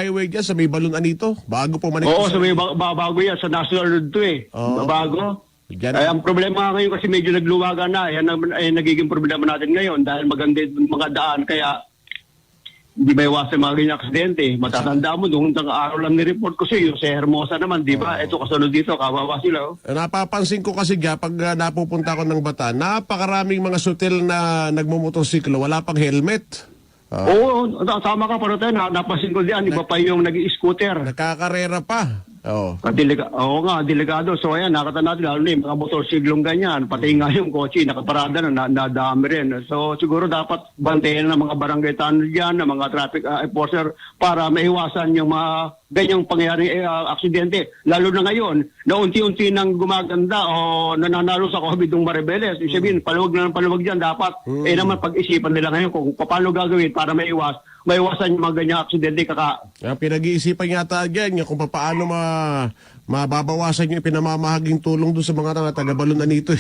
highway dyan sa may Balon Anito. Bago po manito. Oo, sa may bago yan. Sa National Road to eh. Bago. Ay, ang problema ngayon kasi medyo nagluwagan na. Yan ay nagiging problema natin ngayon dahil maganda yung mga daan. Kaya hindi ba iwasan mga ganyang aksidente? Matatanda mo, noong araw lang ni-report ko sa iyo, sa Hermosa naman, di ba? Ito kasunod dito, kawawa sila. Napapansin ko kasi pag napupunta ko ng Bataan, napakaraming mga sutil na nagmumotosiklo, wala pang helmet. Oo, tama ka, pero tayo, napasin ko diyan, iba pa yung nag-i-scooter. Nakakarera pa. Oo. Oo nga, delikado. So ayan, nakita natin, lalo na yung mga motorsiklong ganyan, pati nga yung kotse, nakaparada na, nadami rin. So siguro dapat bantayan ng mga barangay tanod dyan, ng mga traffic enforcer, para maiwasan yung mga ganyang pangyayaring aksidente. Lalo na ngayon, na unti-unti nang gumaganda o nananalo sa COVID ng Maribeles. Ibig sabihin, paluwag na ng paluwag dyan, dapat naman pag-isipan nila ngayon kung paano gagawin para maiwasan yung mga ganyang aksidente. Pinag-iisipan yata dyan yung kung paano mababawasan yung pinamamahaging tulong doon sa mga taga-Balon Anito.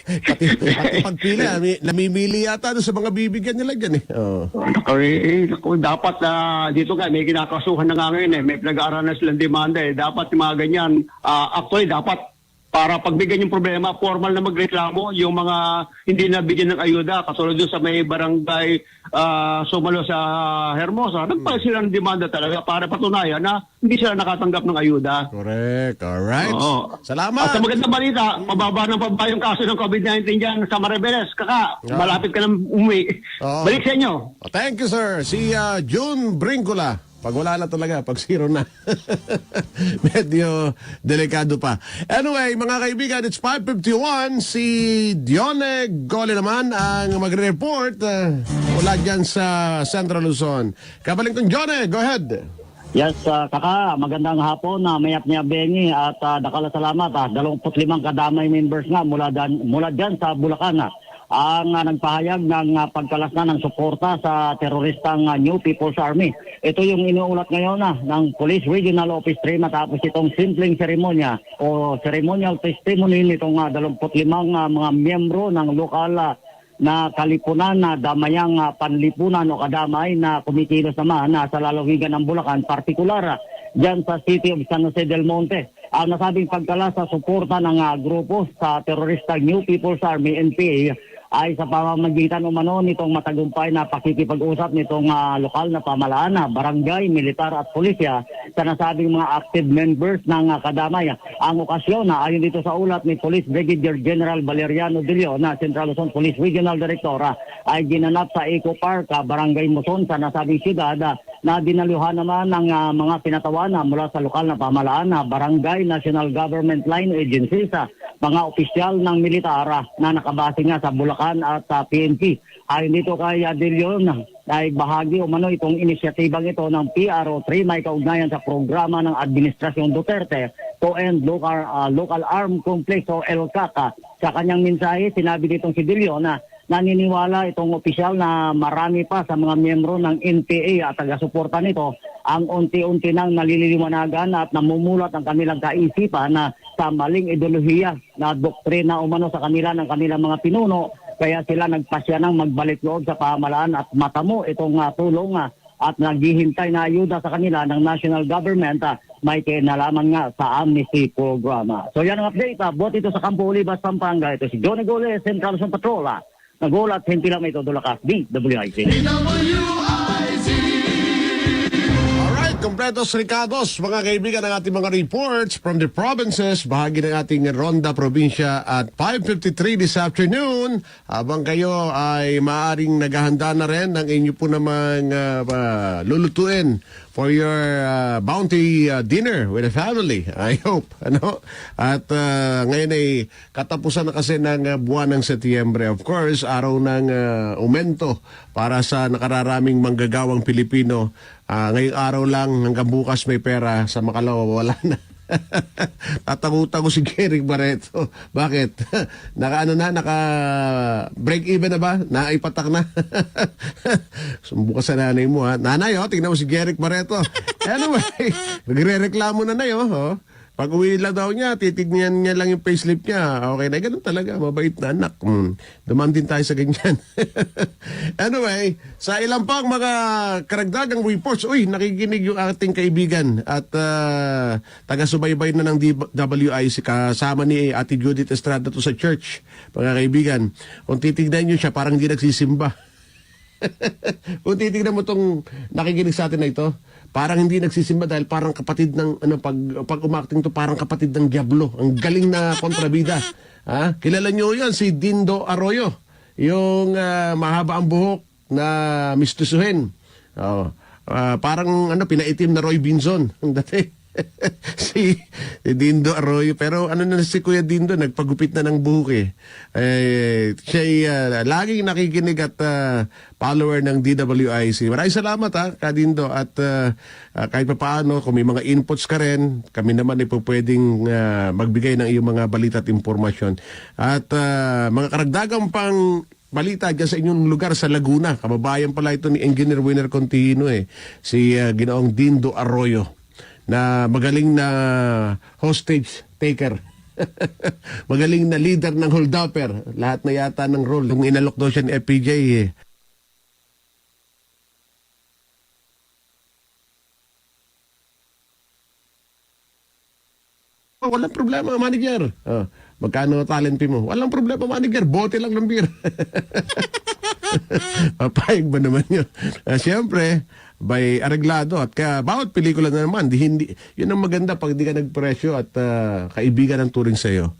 Pati pagpila, namimili yata doon sa mga bibigyan nila dyan. Dapat dito nga, may kinakasuhan na nga ngayon may pinag-aaralan na silang demanda Dapat yung mga ganyan, actually dapat para pagbigyan yung problema, formal na magreklamo yung mga hindi nabigyan ng ayuda. Katulad doon sa may barangay Sumalo sa Hermosa, nagpala sila ng demanda talaga para patunayan na hindi sila nakatanggap ng ayuda. Correct. Alright. Salamat. At sa magandang balita, mababa ng pababa yung kaso ng COVID-19 dyan sa Maribeles. Malapit ka nang umuwi. Balik sa inyo. Thank you, sir. Si June Brincola. Pag wala na talaga, pag zero na. Medyo delikado pa. Anyway, mga kaibigan, it's 5:51. Si Dione Gole naman ang magre-report mula dyan sa Central Luzon. Kabalingkong Dione, go ahead. Yes, kaka, magandang hapon na mayap-mayap Bengi at dakala salamat. 25 kadamay members nga mula dyan sa Bulacan ang nagpahayag ng pagkalas na ng suporta sa teroristang New People's Army. Ito yung inuulat ngayon ng Police Regional Office 3 matapos itong simpleng seremonya o ceremonial testimony nitong 25 mga miyembro ng lokal na kalipunan na damayang panlipunan o kadamay na kumikilos naman sa lalawigan ng Bulacan, partikular dyan sa City of San Jose del Monte. Ang nasabing pagkalas sa suporta ng grupo sa teroristang New People's Army, NPA, ay sa pamamagitan umano nitong matagumpay na pakikipag-usap nitong lokal na pamahalaan, barangay, militar at pulisya sa nasabing mga active members ng kadamay. Ang okasyon ayon dito sa ulat ni Police Brigadier General Valeriano de Leon, Central Luzon Police Regional Director, ay ginanap sa Eco Park, Barangay Muson sa nasabing siyudad na dinaluhan naman ng mga pinatawanan mula sa lokal na pamahalaan, barangay, national government line agencies, mga opisyal ng militar na nakabase nga sa Bulacan at sa PNP. Ayon dito kay De Leon, ay bahagi umano itong inisyatibang ito ng PRO3 may kaugnayan sa programa ng Administrasyon Duterte to end local armed conflict o LCAC. Sa kanyang mensahe, sinabi nitong si De Leon na naniniwala itong opisyal na marami pa sa mga miyembro ng NPA at taga-suporta nito ang unti-unti nang naliliwanagan at namumulat ang kanilang kaisipan na sa maling ideolohiya na doktrina umano sa kanila ng kanilang mga pinuno. Kaya sila nagpasya ng magbalik loob sa pamahalaan at matamo itong tulong at naghihintay na ayuda sa kanila ng national government may kinalaman nga sa amnesty program. So yan ang update. Bot ito sa Campo Olivas, Pampanga. Ito si Johnny Gole, Central Luzon Patrol. Nagulat, hindi lang ito dulakas. DWIC. Kompletos Ricados, mga kaibigan ng ating mga reports from the provinces, bahagi ng ating Ronda Probinsya at 5:53 this afternoon. Habang kayo ay maaring naghahanda na rin ng inyo po namang lulutuin for your bounty dinner with the family, I hope. At ngayon ay katapusan na kasi ng buwan ng Setyembre. Of course, araw ng umento para sa nakararaming manggagawang Pilipino. Ngayong araw lang hanggang bukas may pera, sa makalawa wala na. Tatakutan ko si Gary Barreto. Bakit? Naka-break even na ba? Naipatak na? Sumbuka sa nanay mo, ha? Nanay, tingnan mo si Gary Barreto. Anyway, nagre-reklamo na, Pag uwi lang daw niya, titignan niya lang yung payslip niya. Okay na, ganun talaga. Mabait na anak. Duman din tayo sa ganyan. Anyway, sa ilang pang mga karagdagang reports, nakikinig yung ating kaibigan at taga-subaybay na ng DWIC kasama ni Ate Judith Estrada to sa church, mga kaibigan. Kung titignan niyo siya, parang hindi nagsisimba. Kung titignan mo itong nakikinig sa atin na ito, parang hindi nagsisimba dahil parang kapatid ng pag umakting to parang kapatid ng Diablo. Ang galing na kontrabida. Kilala niyo 'yon, si Dindo Arroyo. Yung mahaba ang buhok na mistusuhin. Parang pinaitim na Roy Binzon dati. si Dindo Arroyo, pero na si Kuya Dindo, nagpagupit na ng buhok siya laging nakikinig at follower ng DWIC. Maraming salamat Ka Dindo, at kahit pa paano kung may mga inputs ka rin, kami naman po pwedeng magbigay ng iyong mga balita at impormasyon. At mga karagdagang pang balita dyan sa inyong lugar sa Laguna, kababayan pala ito ni Engineer Winner Contino si Ginoong Dindo Arroyo, na magaling na hostage taker. Magaling na leader ng holdupper. Lahat na yata ng role. Kung inalok daw siya ni FPJ walang problema, manager. Magkano talent fee mo? Walang problema, manager. Bote lang ng beer. Papayag ba naman yun? Siyempre, by areglado, at kaya bawat pelikula na naman, hindi, yun ang maganda pag di ka nagpresyo at kaibigan ang turing sa'yo.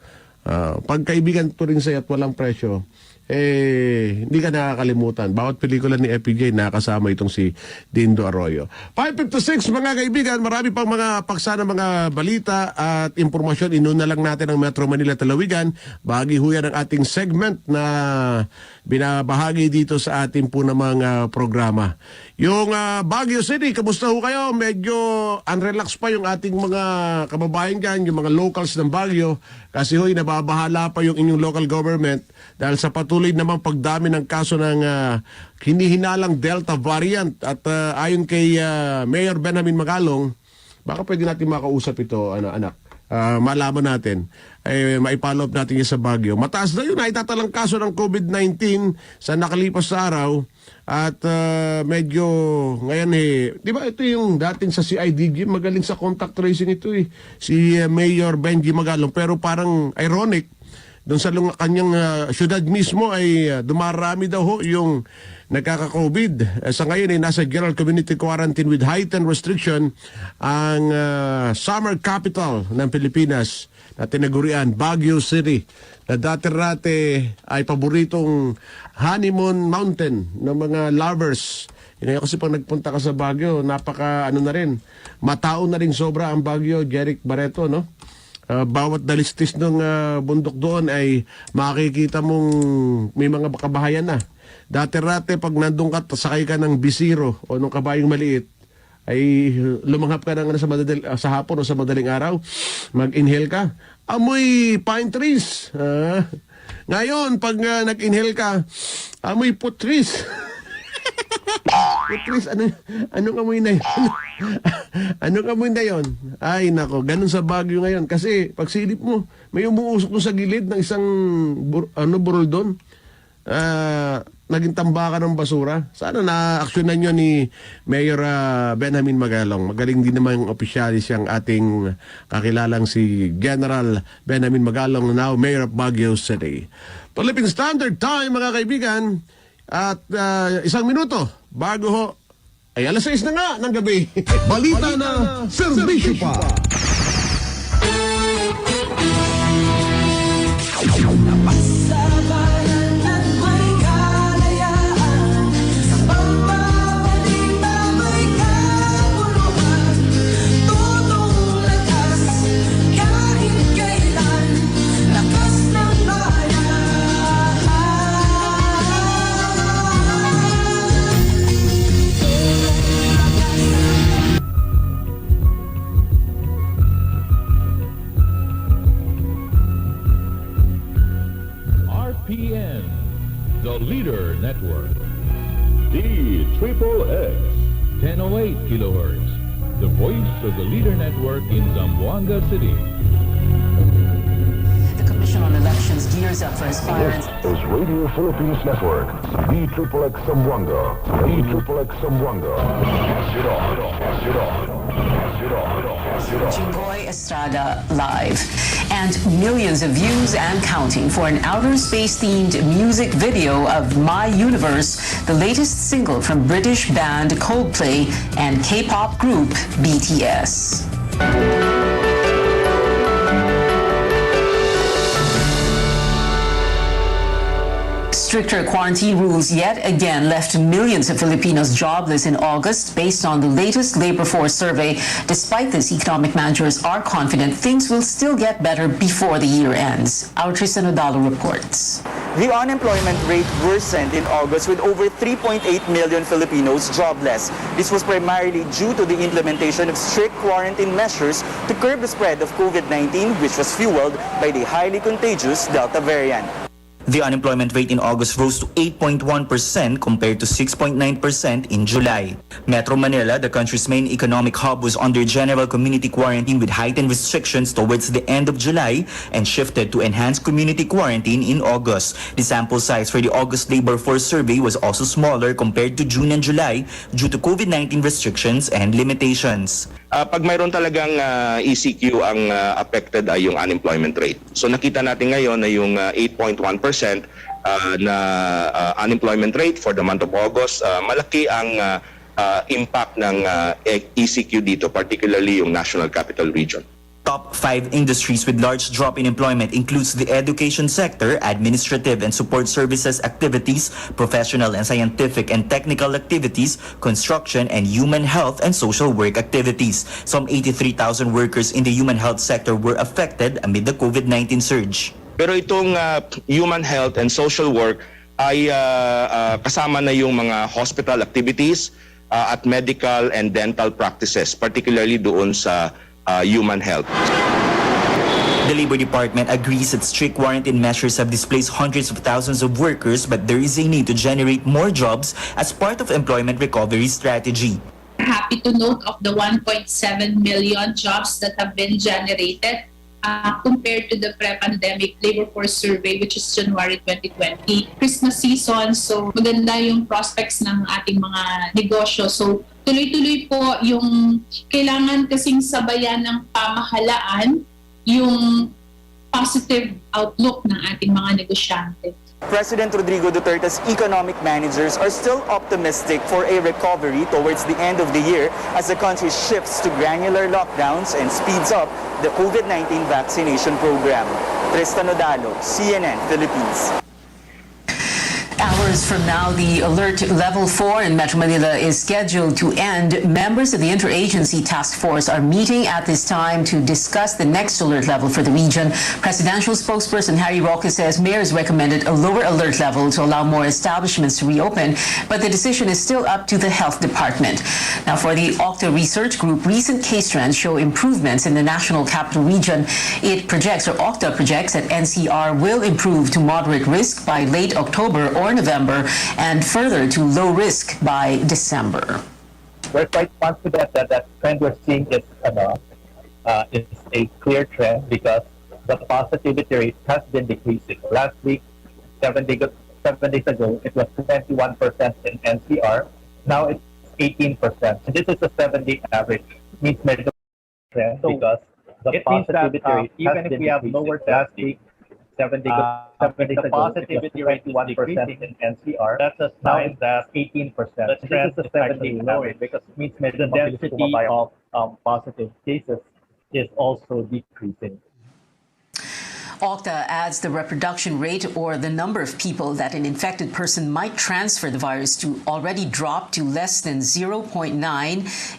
Pag kaibigan turing sa'yo at walang presyo, hindi ka nakakalimutan. Bawat pelikula ni FPJ, nakasama itong si Dindo Arroyo. 5:56 mga kaibigan, marami pang mga paksa ng mga balita at impormasyon. Inuna lang natin ang Metro Manila Talawigan. Bahagi ho yan ang ating segment na binabahagi dito sa ating po na mga programa. Yung Baguio City, kamusta ho kayo? Medyo unrelax pa yung ating mga kababayan dyan, yung mga locals ng Baguio, kasi ho'y nababahala pa yung inyong local government dahil sa patuloy namang pagdami ng kaso ng hinihinalang Delta variant. At ayon kay Mayor Benjamin Magalong, baka pwede natin makausap ito, anak. Malaman natin, maipollow up natin yung sa Baguio. Mataas na yun, naitatalang kaso ng COVID-19 sa nakalipas sa araw. At medyo ngayon di ba ito yung dating sa CIDG, magaling sa contact tracing ito si Mayor Benji Magalong, pero parang ironic, doon sa kanyang syudad mismo ay dumarami daw ho yung nagkaka-COVID. Sa ngayon nasa general community quarantine with heightened restriction ang summer capital ng Pilipinas na tinagurian, Baguio City, na dati-rate ay paboritong honeymoon mountain ng mga lovers. Kasi pag nagpunta ka sa Baguio, napaka na rin, matao na rin sobra ang Baguio, Jeric Barreto, no? Bawat dalistis ng bundok doon ay makikita mong may mga kabahayan na. Dati-rate pag nandun ka, sakay ka ng bisiro o ng kabayong maliit, ay lumanghap ka ng sa hapon o sa madaling araw, mag-inhale ka, amoy pine trees. Ngayon, pag nag-inhale ka, amoy put trees. Chris, anong amoy na yun? Anong amoy na yun? Ay, nako, ganun sa Baguio ngayon. Kasi, pag silip mo, may umuusok doon sa gilid ng isang burol doon. Naging tambakan ng basura. Sana na-aksyonan nyo ni Mayor Benjamin Magalong. Magaling din naman yung opisyalis yung ating kakilalang si General Benjamin Magalong, now Mayor of Baguio City. Philippine Standard Time, mga kaibigan. At 1 minuto bago ho ay 6:00 na nga ng gabi. Balita na serbisyo pa. RPN, the Leader Network. D-Triple-X, 1008 kilohertz, the voice of the Leader Network in Zamboanga City. Philippines gears up for his fire. This is Radio Philippines Network. B-Triple-X Zamboanga. B-Triple-X Zamboanga. Pass it on. Pass it on. Pass it on. Pass it on. Jinggoy Estrada live. And millions of views and counting for an outer space-themed music video of My Universe, the latest single from British band Coldplay and K-pop group BTS. Stricter quarantine rules yet again left millions of Filipinos jobless in August based on the latest labor force survey. Despite this, economic managers are confident things will still get better before the year ends. Our Tristan Odalo reports. The unemployment rate worsened in August with over 3.8 million Filipinos jobless. This was primarily due to the implementation of strict quarantine measures to curb the spread of COVID-19, which was fueled by the highly contagious Delta variant. The unemployment rate in August rose to 8.1% compared to 6.9% in July. Metro Manila, the country's main economic hub, was under general community quarantine with heightened restrictions towards the end of July and shifted to enhanced community quarantine in August. The sample size for the August labor force survey was also smaller compared to June and July due to COVID-19 restrictions and limitations. Pag mayroon talagang ECQ ang affected ay yung unemployment rate. So nakita natin ngayon na yung 8.1% na unemployment rate for the month of August, malaki ang impact ng ECQ dito, particularly yung National Capital Region. Top 5 industries with large drop in employment includes the education sector, administrative and support services activities, professional and scientific and technical activities, construction, and human health and social work activities. Some 83,000 workers in the human health sector were affected amid the COVID-19 surge. Pero itong human health and social work ay kasama na yung mga hospital activities at medical and dental practices, particularly doon sa human health. The Labor Department agrees that strict quarantine measures have displaced hundreds of thousands of workers, but there is a need to generate more jobs as part of employment recovery strategy. Happy to note of the 1.7 million jobs that have been generated compared to the pre-pandemic labor force survey, which is January 2020. Christmas season, so maganda yung prospects ng ating mga negosyo. So tuloy-tuloy po yung kailangan kasing sabayan ng pamahalaan yung positive outlook ng ating mga negosyante. President Rodrigo Duterte's economic managers are still optimistic for a recovery towards the end of the year as the country shifts to granular lockdowns and speeds up the COVID-19 vaccination program. Tristan Odalo, CNN Philippines. Hours from now, the alert level 4 in Metro Manila is scheduled to end. Members of the Interagency Task Force are meeting at this time to discuss the next alert level for the region. Presidential spokesperson Harry Roque says mayors recommended a lower alert level to allow more establishments to reopen, but the decision is still up to the health department. Now, for the Octa Research Group, recent case trends show improvements in the National Capital Region. Octa projects that NCR will improve to moderate risk by late October or November and further to low risk by December. We're quite confident that that trend we're seeing is a clear trend because the positivity rate has been decreasing. Last week, 7 days ago, it was 21% in NCR. Now it's 18%. And this is a 7-day average. It means medical trend because the positivity rate even if we have lower last week, 7 days ago, positivity rate is 21% in NCR. That's a sign that 18%. The trend is actually lower because it means the density of positive cases is also decreasing. Octa adds the reproduction rate, or the number of people that an infected person might transfer the virus to, already dropped to less than 0.9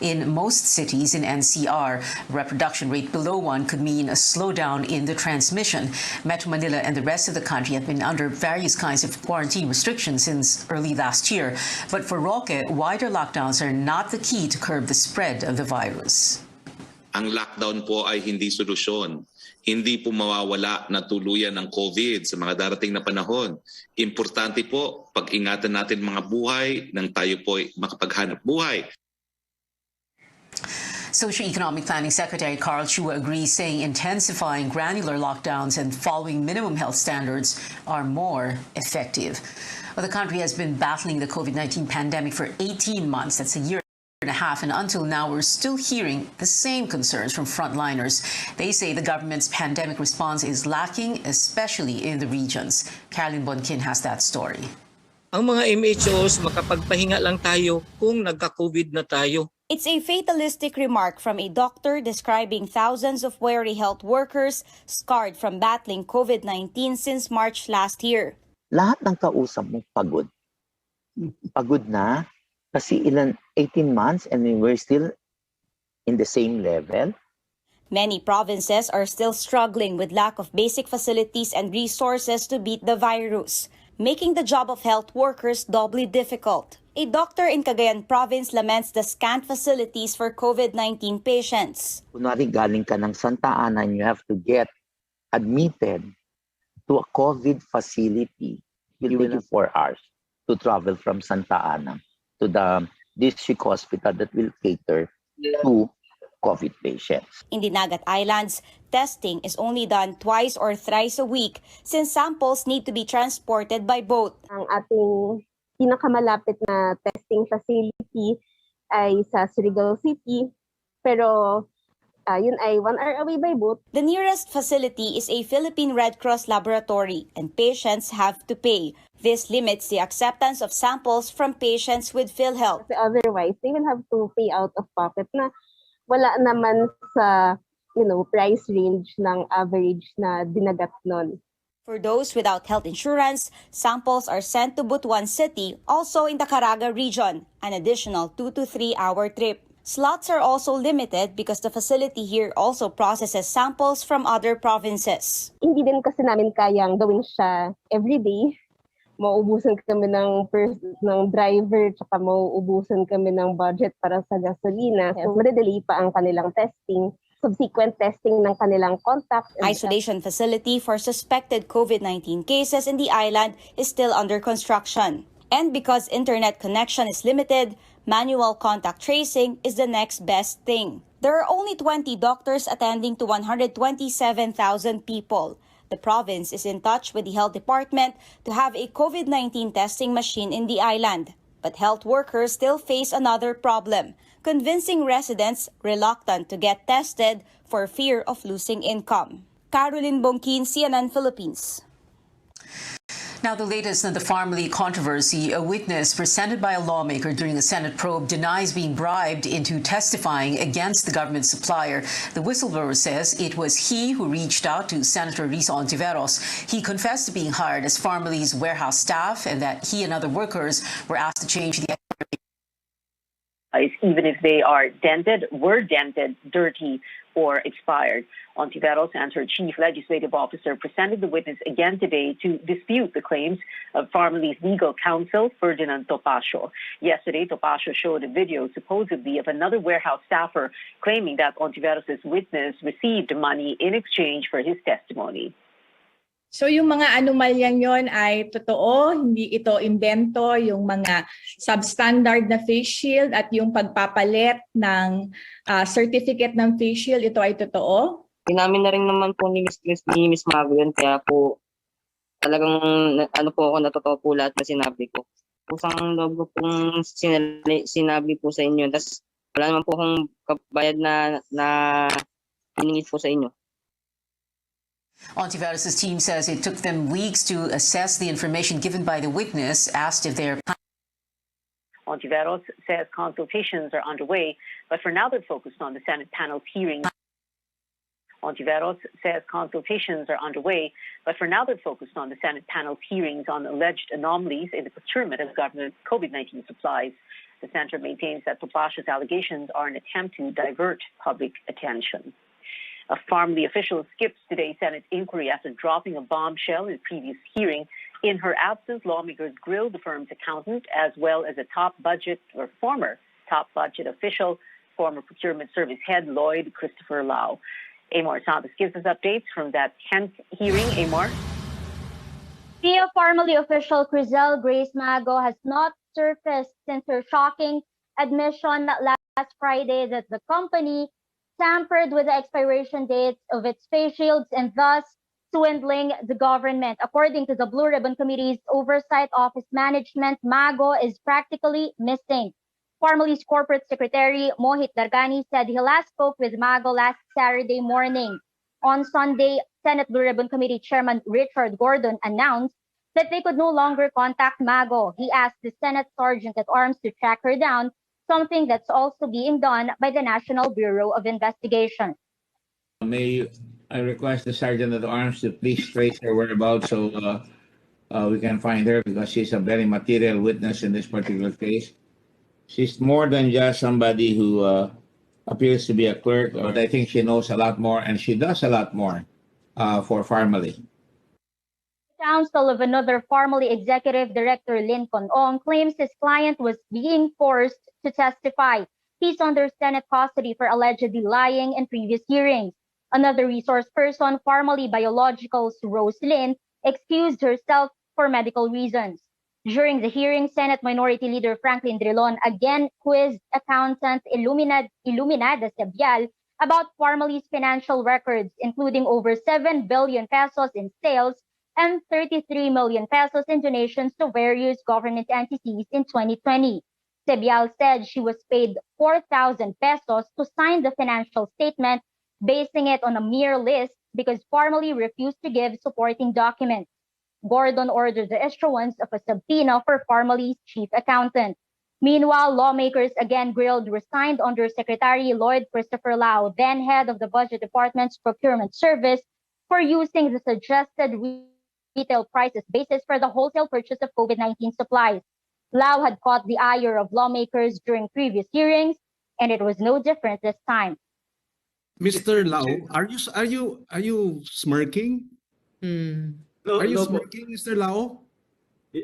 in most cities in NCR. Reproduction rate below 1 could mean a slowdown in the transmission. Metro Manila and the rest of the country have been under various kinds of quarantine restrictions since early last year. But for Roque, wider lockdowns are not the key to curb the spread of the virus. Ang lockdown po ay hindi solusyon. Hindi po mawawala na tuluyan ng COVID sa mga darating na panahon. Importante po, pag-ingatan natin mga buhay nang tayo po ay makapaghanap buhay. Socioeconomic Planning Secretary Carl Chua agrees, saying intensifying granular lockdowns and following minimum health standards are more effective. Well, the country has been battling the COVID-19 pandemic for 18 months. That's a year and a half, and until now we're still hearing the same concerns from frontliners. They say the government's pandemic response is lacking, especially in the regions. Carolyn Bonkin has that story. Ang mga MHOs, makapagpahinga lang tayo kung nagka-COVID na tayo. It's a fatalistic remark from a doctor describing thousands of weary health workers scarred from battling COVID-19 since March last year. Lahat ng kausap mo pagod. Pagod na kasi 18 months and we're still in the same level. Many provinces are still struggling with lack of basic facilities and resources to beat the virus, making the job of health workers doubly difficult. A doctor in Cagayan Province laments the scant facilities for COVID-19 patients. Kunwari galing ka ng Santa Ana and you have to get admitted to a COVID facility. It will take you 4 hours to travel from Santa Ana to the district hospital that will cater to COVID patients. In the Nagat Islands, testing is only done twice or thrice a week since samples need to be transported by boat. Ang ating pinakamalapit na testing facility ay sa Surigao City, pero yun ay 1 hour away by boat. The nearest facility is a Philippine Red Cross laboratory and patients have to pay. This limits the acceptance of samples from patients with PhilHealth. Otherwise, they will have to pay out of pocket na wala naman sa price range ng average na dinagat nun. For those without health insurance, samples are sent to Butuan City, also in the Caraga region, an additional 2 to 3 hour trip. Slots are also limited because the facility here also processes samples from other provinces. Hindi din kasi namin kayang gawin siya everyday. Mauubusan kami ng driver, tsaka mauubusan kami ng budget para sa gasolina. So, madedelay pa ang kanilang testing. Subsequent testing ng kanilang contact. Isolation facility for suspected COVID-19 cases in the island is still under construction. And because internet connection is limited, manual contact tracing is the next best thing. There are only 20 doctors attending to 127,000 people. The province is in touch with the health department to have a COVID-19 testing machine in the island. But health workers still face another problem, convincing residents reluctant to get tested for fear of losing income. Caroline Bonkin, CNN Philippines. Now, the latest in the Farmly controversy, a witness presented by a lawmaker during a Senate probe denies being bribed into testifying against the government supplier. The whistleblower says it was he who reached out to Senator Risa Ontiveros. He confessed to being hired as Farmly's warehouse staff and that he and other workers were asked to change the even if they were dented, dirty, or expired. Ontiveros and her chief legislative officer presented the witness again today to dispute the claims of Farmly's legal counsel, Ferdinand Topacio. Yesterday, Topacio showed a video supposedly of another warehouse staffer claiming that Ontiveros' witness received money in exchange for his testimony. So yung mga anomalyang yon ay totoo, hindi ito imbento, yung mga substandard na face shield at yung pagpapalit ng certificate ng face shield, ito ay totoo. Inamin na rin naman po ni Miss Mago yun, kaya po talagang ako natotoo po lahat na sinabi ko. Pusang loob ko pong sinabi po sa inyo, tapos wala naman po akong kabayad na hiningit po sa inyo. Ontiveros' team says it took them weeks to assess the information given by the witness, asked if they're... Ontiveros says consultations are underway, but for now they're focused on the Senate panel's hearing. Ontiveros says consultations are underway, but for now they're focused on the Senate panel's hearings on alleged anomalies in the procurement of government COVID-19 supplies. The center maintains that Topacio's allegations are an attempt to divert public attention. A Farmly official skips today's Senate inquiry after dropping a bombshell in a previous hearing. In her absence, lawmakers grilled the firm's accountant as well as a former top budget official, former procurement service head Lloyd Christopher Lau. Amor Santos gives us updates from that 10th hearing. Amor? PIA Farmly official Crizelle Grace Mago has not surfaced since her shocking admission that last Friday that the company tampered with the expiration dates of its face shields and thus swindling the government. According to the Blue Ribbon Committee's Oversight Office Management, Mago is practically missing. Parmalee's corporate secretary, Mohit Dargani, said he last spoke with Mago last Saturday morning. On Sunday, Senate Blue Ribbon Committee Chairman Richard Gordon announced that they could no longer contact Mago. He asked the Senate Sergeant at Arms to track her down, something that's also being done by the National Bureau of Investigation. May I request the Sergeant at Arms to please trace her whereabouts so we can find her, because she's a very material witness in this particular case. She's more than just somebody who appears to be a clerk, but I think she knows a lot more, and she does a lot more for Parmalee. Counsel of another Parmalee executive director, Lincoln Ong, claims his client was being forced to testify. He's under Senate custody for allegedly lying in previous hearings. Another resource person, Parmalee Biologicals Rose Lynn, excused herself for medical reasons. During the hearing, Senate Minority Leader Franklin Drilon again quizzed accountant Iluminada Sebial about Parmalee's financial records, including over 7 billion pesos in sales and 33 million pesos in donations to various government entities in 2020. Sebial said she was paid 4,000 pesos to sign the financial statement, basing it on a mere list because Parmalee refused to give supporting documents. Gordon ordered the issuance of a subpoena for Parmalee's chief accountant. Meanwhile, lawmakers again grilled resigned Undersecretary Lloyd Christopher Lau, then head of the Budget Department's Procurement Service, for using the suggested retail prices basis for the wholesale purchase of COVID-19 supplies. Lau had caught the ire of lawmakers during previous hearings, and it was no different this time. Mr. Lau, are you smirking? No, Are you no, smirking, Mr. Lau?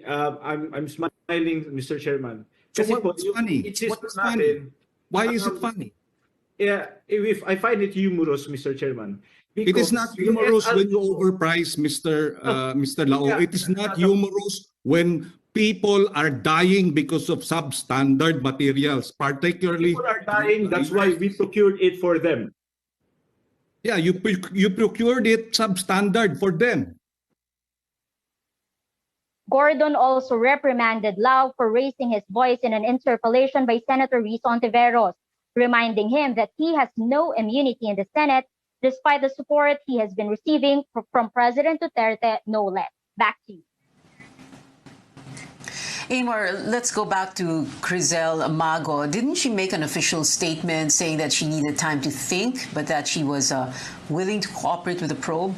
I'm smiling, Mr. Chairman. So Kasi po, what's funny? yung insist What's natin, funny? Why is it funny? Yeah, if I find it humorous, Mr. Chairman. It is not humorous when you overprice, Mr. Lau. Yeah. It is not humorous when people are dying because of substandard materials, particularly. People are dying, that's why we procured it for them. Yeah, you procured it substandard for them. Gordon also reprimanded Lau for raising his voice in an interpellation by Senator Riz Ontiveros, reminding him that he has no immunity in the Senate despite the support he has been receiving from President Duterte, no less. Back to you. Amor, let's go back to Crizel Mago. Didn't she make an official statement saying that she needed time to think, but that she was willing to cooperate with the probe?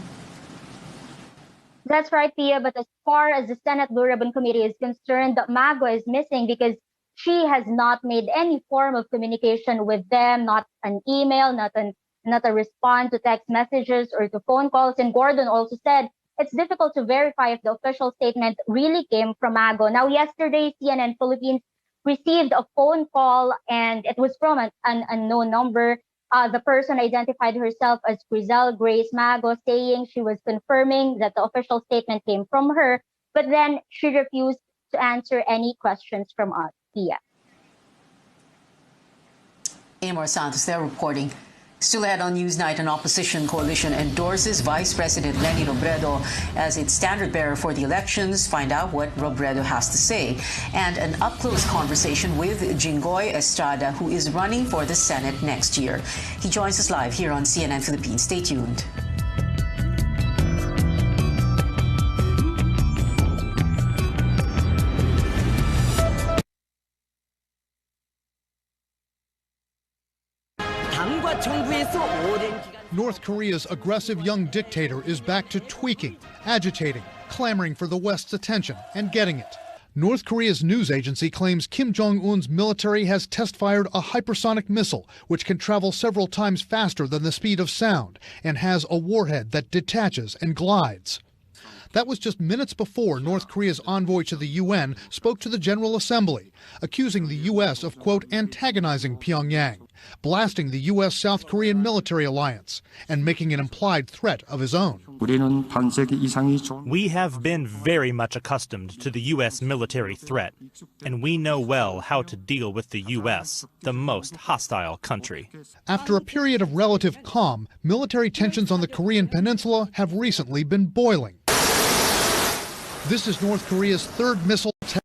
That's right, Pia. But as far as the Senate Blue Ribbon Committee is concerned, Mago is missing because she has not made any form of communication with them, not an email, not a response to text messages or to phone calls. And Gordon also said it's difficult to verify if the official statement really came from Mago. Now, yesterday, CNN Philippines received a phone call, and it was from an unknown number. The person identified herself as Crizel Grace Mago, saying she was confirming that the official statement came from her, but then she refused to answer any questions from us. Pia. Amor Santos there reporting. Still ahead on Newsnight, an opposition coalition endorses Vice President Leni Robredo as its standard bearer for the elections. Find out what Robredo has to say. And an up-close conversation with Jinggoy Estrada, who is running for the Senate next year. He joins us live here on CNN Philippines. Stay tuned. North Korea's aggressive young dictator is back to tweaking, agitating, clamoring for the West's attention, and getting it. North Korea's news agency claims Kim Jong-un's military has test-fired a hypersonic missile which can travel several times faster than the speed of sound and has a warhead that detaches and glides. That was just minutes before North Korea's envoy to the UN spoke to the General Assembly, accusing the U.S. of, quote, antagonizing Pyongyang. blasting the U.S.-South Korean military alliance and making an implied threat of his own. We have been very much accustomed to the U.S. military threat, and we know well how to deal with the U.S., the most hostile country. After a period of relative calm, military tensions on the Korean peninsula have recently been boiling. This is North Korea's third missile test.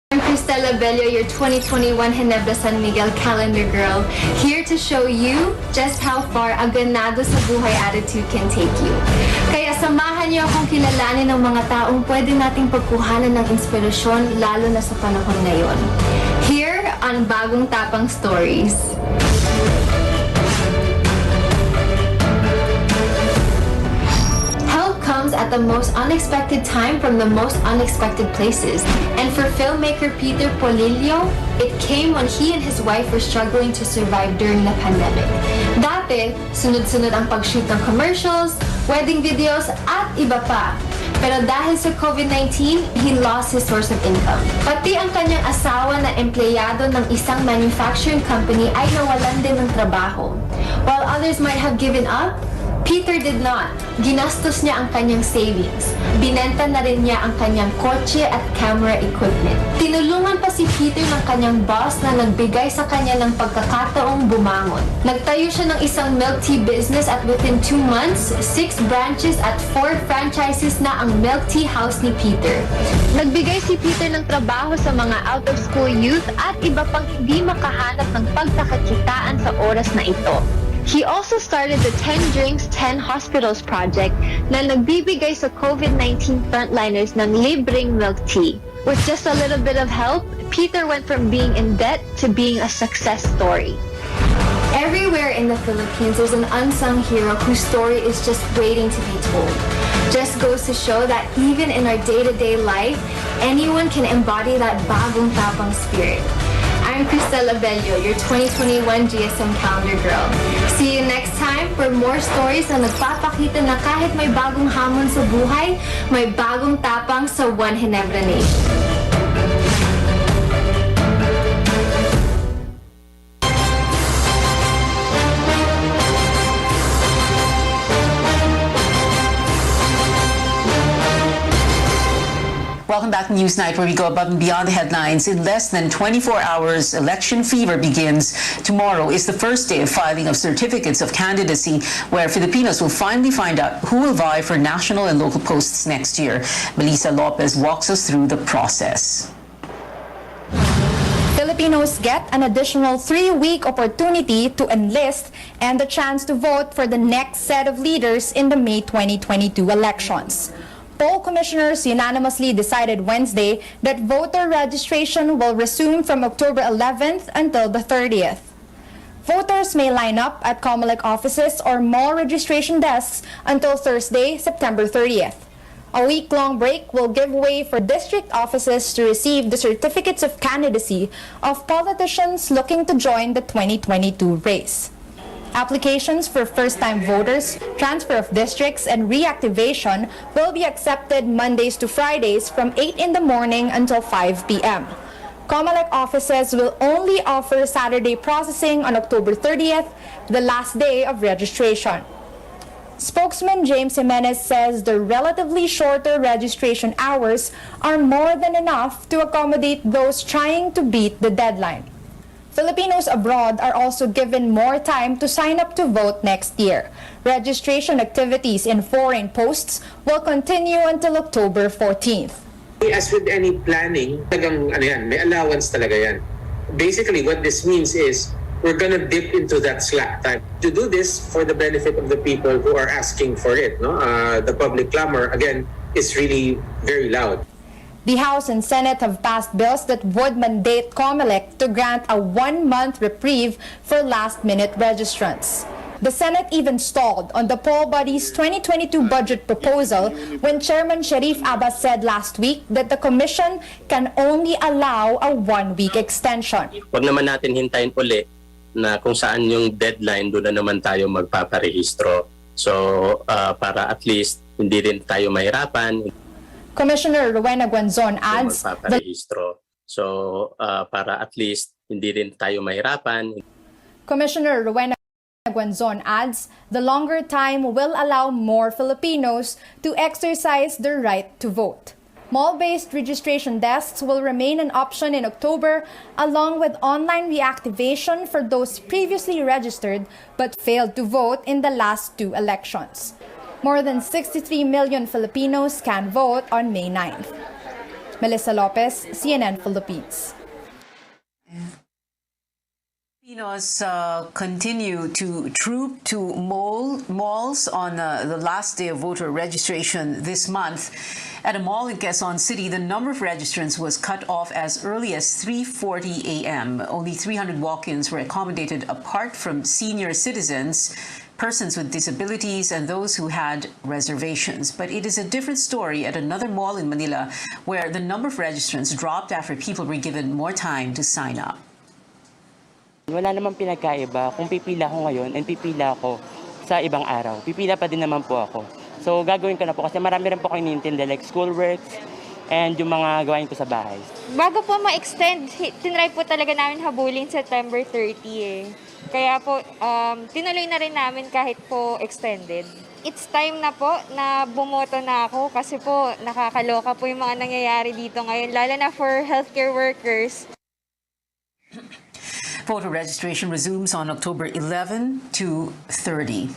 I'm Cristela Bello, your 2021 Ginebra San Miguel calendar girl, here to show you just how far a ganado sa buhay attitude can take you. Kaya samahan niyo akong kilalanin ng mga taong pwede nating pagkuhanan ng inspirasyon lalo na sa panahon ngayon. Here on Bagong Tapang Stories. Comes at the most unexpected time from the most unexpected places. And for filmmaker Peter Polillo, it came when he and his wife were struggling to survive during the pandemic. Dati, sunod-sunod ang pag-shoot ng commercials, wedding videos, at iba pa. Pero dahil sa COVID-19, he lost his source of income. Pati ang kanyang asawa na empleyado ng isang manufacturing company ay nawalan din ng trabaho. While others might have given up, Peter did not. Ginastos niya ang kanyang savings. Binenta na rin niya ang kanyang kotse at camera equipment. Tinulungan pa si Peter ng kanyang boss na nagbigay sa kanya ng pagkakataong bumangon. Nagtayo siya ng isang milk tea business at within 2 months, 6 branches at 4 franchises na ang milk tea house ni Peter. Nagbigay si Peter ng trabaho sa mga out-of-school youth at iba pang hindi makahanap ng pagkakakitaan sa oras na ito. He also started the 10 Drinks, 10 Hospitals project na nagbibigay sa COVID-19 frontliners ng libreng milk tea. With just a little bit of help, Peter went from being in debt to being a success story. Everywhere in the Philippines, there's an unsung hero whose story is just waiting to be told. Just goes to show that even in our day-to-day life, anyone can embody that bagong tapang spirit. I'm Cristela Bello, your 2021 GSM calendar girl. See you next time for more stories na nagpapakita na kahit may bagong hamon sa buhay, may bagong tapang sa One Ginebra Nation. Welcome back to Newsnight, where we go above and beyond the headlines. In less than 24 hours, election fever begins. Tomorrow is the first day of filing of certificates of candidacy, where Filipinos will finally find out who will vie for national and local posts next year. Melissa Lopez walks us through the process. Filipinos get an additional 3-week opportunity to enlist and the chance to vote for the next set of leaders in the May 2022 elections. Poll commissioners unanimously decided Wednesday that voter registration will resume from October 11th until the 30th. Voters may line up at COMELEC offices or mall registration desks until Thursday, September 30th. A week-long break will give way for district offices to receive the certificates of candidacy of politicians looking to join the 2022 race. Applications for first-time voters, transfer of districts, and reactivation will be accepted Mondays to Fridays from 8 in the morning until 5 p.m. COMELEC offices will only offer Saturday processing on October 30th, the last day of registration. Spokesman James Jimenez says the relatively shorter registration hours are more than enough to accommodate those trying to beat the deadline. Filipinos abroad are also given more time to sign up to vote next year. Registration activities in foreign posts will continue until October 14th. As with any planning, may allowance talaga yan. Basically, what this means is we're gonna dip into that slack time. To do this for the benefit of the people who are asking for it. The public clamor, again, is really very loud. The House and Senate have passed bills that would mandate COMELEC to grant a 1-month reprieve for last-minute registrants. The Senate even stalled on the poll body's 2022 budget proposal when Chairman Sharif Abbas said last week that the Commission can only allow a 1-week extension. Huwag naman natin hintayin uli na kung saan yung deadline, doon na naman tayo magpaparehistro. So para at least hindi rin tayo mahirapan. Commissioner Rowena Guanzon adds the Magpaparehistro. So, para at least hindi rin tayo mahirapan. Commissioner Rowena Guanzon adds the longer time will allow more Filipinos to exercise their right to vote. Mall-based registration desks will remain an option in October, along with online reactivation for those previously registered but failed to vote in the last 2 elections. More than 63 million Filipinos can vote on May 9th. Melissa Lopez, CNN Philippines. Filipinos continue to troop to malls on the last day of voter registration this month. At a mall in Quezon City, the number of registrants was cut off as early as 3:40 a.m. Only 300 walk-ins were accommodated apart from senior citizens, persons with disabilities, and those who had reservations. But it is a different story at another mall in Manila where the number of registrants dropped after people were given more time to sign up. Wala namang pinagkaiba kung pipila ko ngayon and pipila ako sa ibang araw. Pipila pa din naman po ako. So gagawin ko na po kasi marami rin po ako iniintindi like schoolworks and yung mga gawain ko sa bahay. Bago po ma-extend, tinry po talaga namin habulin September 30 eh. Kaya po tinuloy na rin namin kahit po extended. It's time na po na bumoto na ako kasi po nakakaloka po yung mga nangyayari dito ngayon lalo na for healthcare workers. Voter registration resumes on October 11 to 30.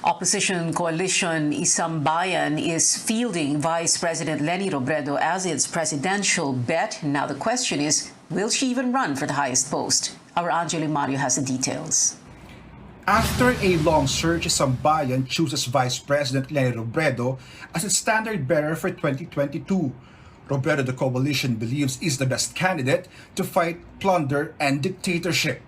Opposition coalition Isang Bayan is fielding Vice President Leni Robredo as its presidential bet. Now the question is, will she even run for the highest post? Our Angelo Mario has the details. After a long search, Isang Bayan chooses Vice President Leni Robredo as its standard bearer for 2022. Robredo, the coalition believes, is the best candidate to fight plunder and dictatorship.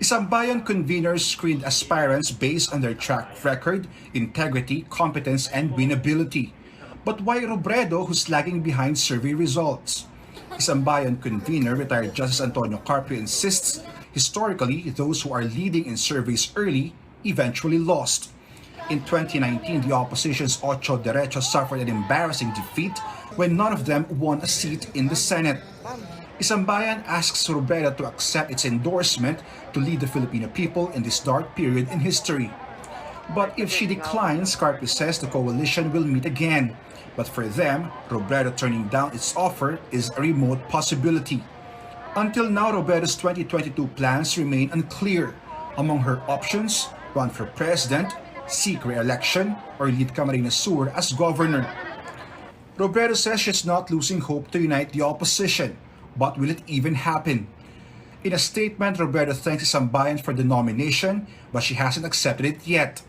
Isang Bayan conveners screened aspirants based on their track record, integrity, competence, and winnability. But why Robredo, who's lagging behind survey results? Isang Bayan convener, retired Justice Antonio Carpio, insists historically those who are leading in surveys early eventually lost. In 2019, the opposition's Ocho Derechos suffered an embarrassing defeat when none of them won a seat in the Senate. Isang Bayan asks Robredo to accept its endorsement to lead the Filipino people in this dark period in history. But if she declines, Carpio says the coalition will meet again. But for them, Robredo turning down its offer is a remote possibility. Until now, Robredo's 2022 plans remain unclear. Among her options, run for president, seek re-election, or lead Camarines Sur as governor. Robredo says she's not losing hope to unite the opposition, but will it even happen? In a statement, Robredo thanks Isang Bayan for the nomination, but she hasn't accepted it yet.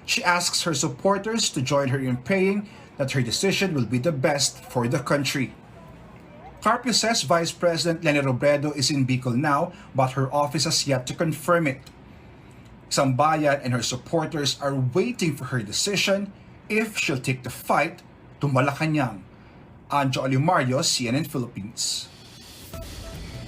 She asks her supporters to join her in praying that her decision will be the best for the country. Carpio says Vice President Leni Robredo is in Bicol now, but her office has yet to confirm it. Isang Bayan and her supporters are waiting for her decision if she'll take the fight to Malacanang. Anjo Alimario, CNN Philippines.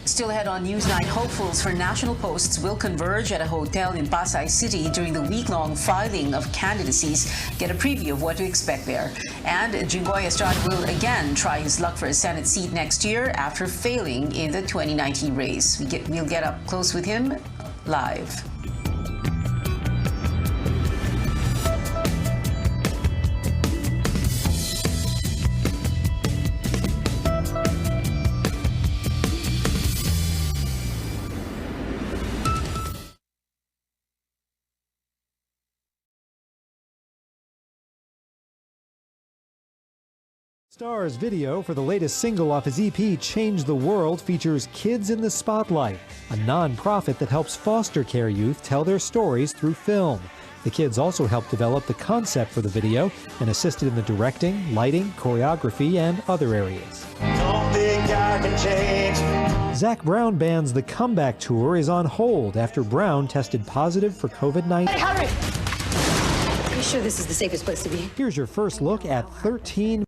Still ahead on Newsnight, hopefuls for national posts will converge at a hotel in Pasay City during the week-long filing of candidacies. Get a preview of what to expect there. And Jinggoy Estrada will again try his luck for a Senate seat next year after failing in the 2019 race. We'll get up close with him live. Star's video for the latest single off his EP, Change the World, features Kids in the Spotlight, a non-profit that helps foster care youth tell their stories through film. The kids also helped develop the concept for the video and assisted in the directing, lighting, choreography, and other areas. Don't think I can change. Zac Brown Band's The Comeback Tour is on hold after Brown tested positive for COVID-19. Hey, hurry! Are you sure this is the safest place to be? Here's your first look at 13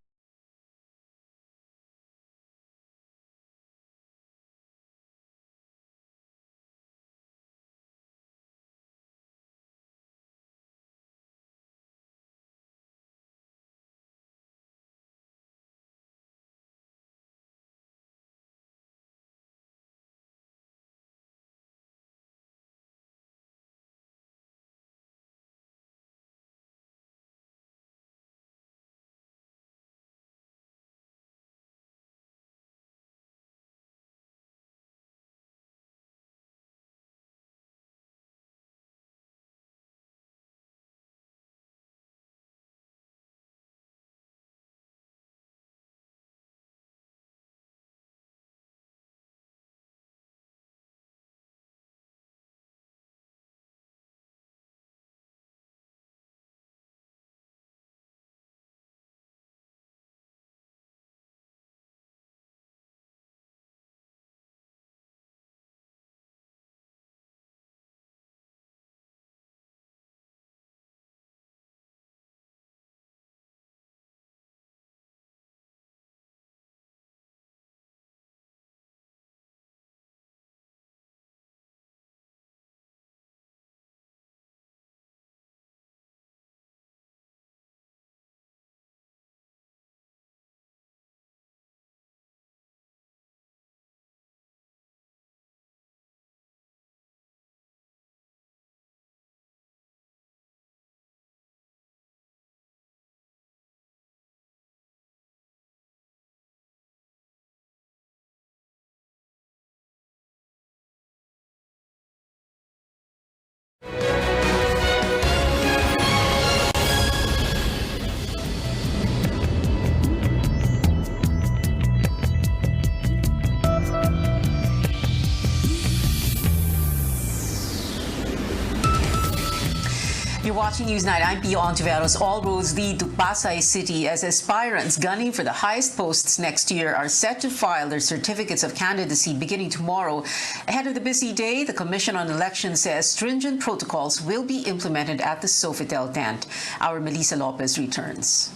watching Newsnight. I'm Pio Ontiveros. All roads lead to Pasay City as aspirants gunning for the highest posts next year are set to file their certificates of candidacy beginning tomorrow. Ahead of the busy day, the Commission on Elections says stringent protocols will be implemented at the Sofitel tent. Our Melissa Lopez returns.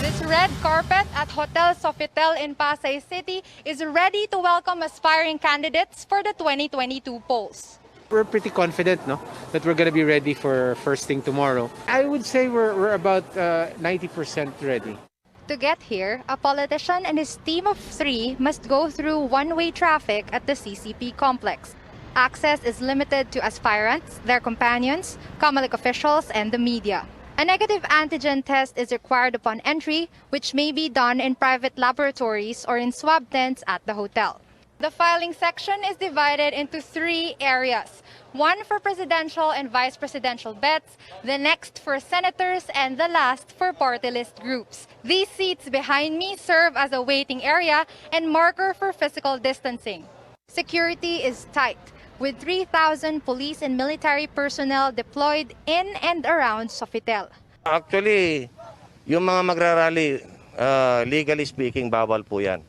This red carpet at Hotel Sofitel in Pasay City is ready to welcome aspiring candidates for the 2022 polls. We're pretty confident, that we're going to be ready for first thing tomorrow. I would say we're about 90% ready. To get here, a politician and his team of 3 must go through one-way traffic at the CCP complex. Access is limited to aspirants, their companions, COMELEC officials, and the media. A negative antigen test is required upon entry, which may be done in private laboratories or in swab tents at the hotel. The filing section is divided into 3 areas. One for presidential and vice presidential bets, the next for senators, and the last for party list groups. These seats behind me serve as a waiting area and marker for physical distancing. Security is tight, with 3,000 police and military personnel deployed in and around Sofitel. Actually, yung mga magrarally, legally speaking, bawal po yan.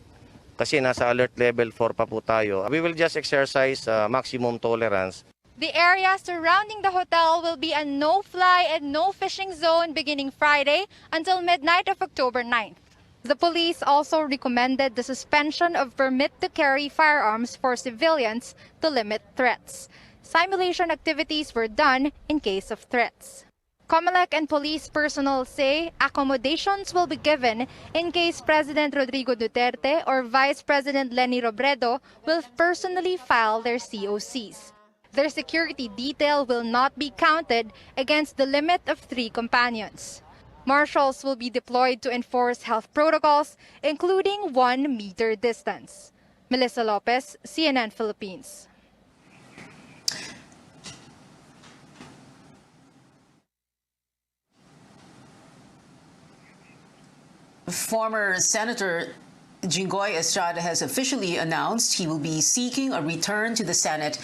Kasi nasa alert level 4 pa po tayo. We will just exercise maximum tolerance. The area surrounding the hotel will be a no-fly and no-fishing zone beginning Friday until midnight of October 9th. The police also recommended the suspension of permit to carry firearms for civilians to limit threats. Simulation activities were done in case of threats. COMELEC and police personnel say accommodations will be given in case President Rodrigo Duterte or Vice President Leni Robredo will personally file their COCs. Their security detail will not be counted against the limit of 3 companions. Marshals will be deployed to enforce health protocols, including 1-meter distance. Melissa Lopez, CNN Philippines. Former Senator Jinggoy Estrada has officially announced he will be seeking a return to the Senate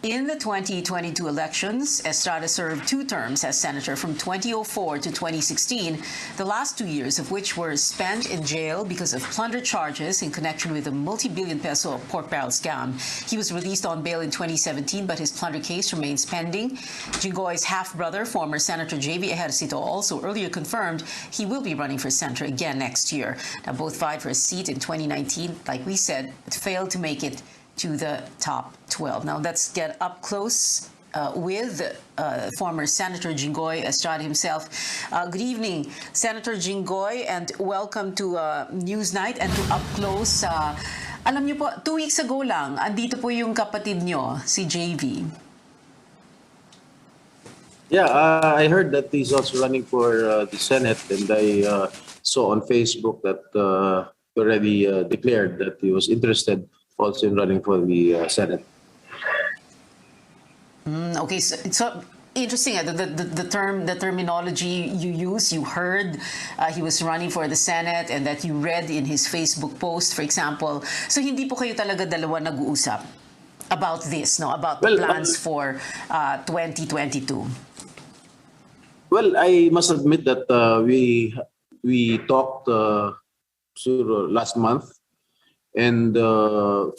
in the 2022 elections. Estrada served 2 terms as senator from 2004 to 2016, the last 2 years of which were spent in jail because of plunder charges in connection with a multi-billion peso pork barrel scam. He was released on bail in 2017, but his plunder case remains pending. Jinggoy's half-brother, former Senator J.V. Ejercito, also earlier confirmed he will be running for senator again next year. Now, both vied for a seat in 2019, like we said, but failed to make it to the top 12. Now let's get up close with former Senator Jinggoy Estrada himself. Good evening, Senator Jinggoy, and welcome to Newsnight and to Up Close. Alam niyo po, 2 weeks ago lang, andito po yung kapatid niyo, si JV. Yeah, I heard that he's also running for the Senate, and I saw on Facebook that he already declared that he was interested also in running for the Senate. Okay, so interesting. The terminology you use, you heard he was running for the Senate, and that you read in his Facebook post, for example. So hindi po kayo talaga dalawa nag-uusap about this, no? About the plans for 2022. Well, I must admit that we talked last month. And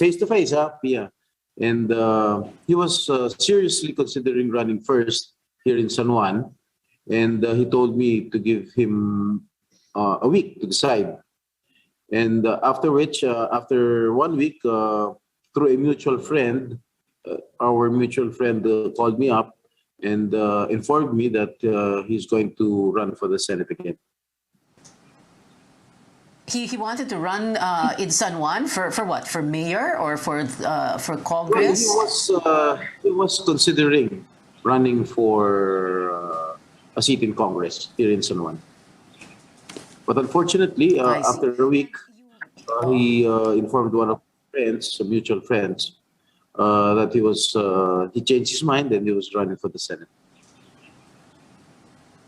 face-to-face, Pia. And he was seriously considering running first here in San Juan. And he told me to give him a week to decide. And after which, after 1 week, through a mutual friend, our mutual friend called me up and informed me that he's going to run for the Senate again. He wanted to run in San Juan for what? For mayor or for Congress? Well, he was considering running for a seat in Congress here in San Juan. But unfortunately, after a week, he informed one of friends, some mutual friends, that he changed his mind and he was running for the Senate.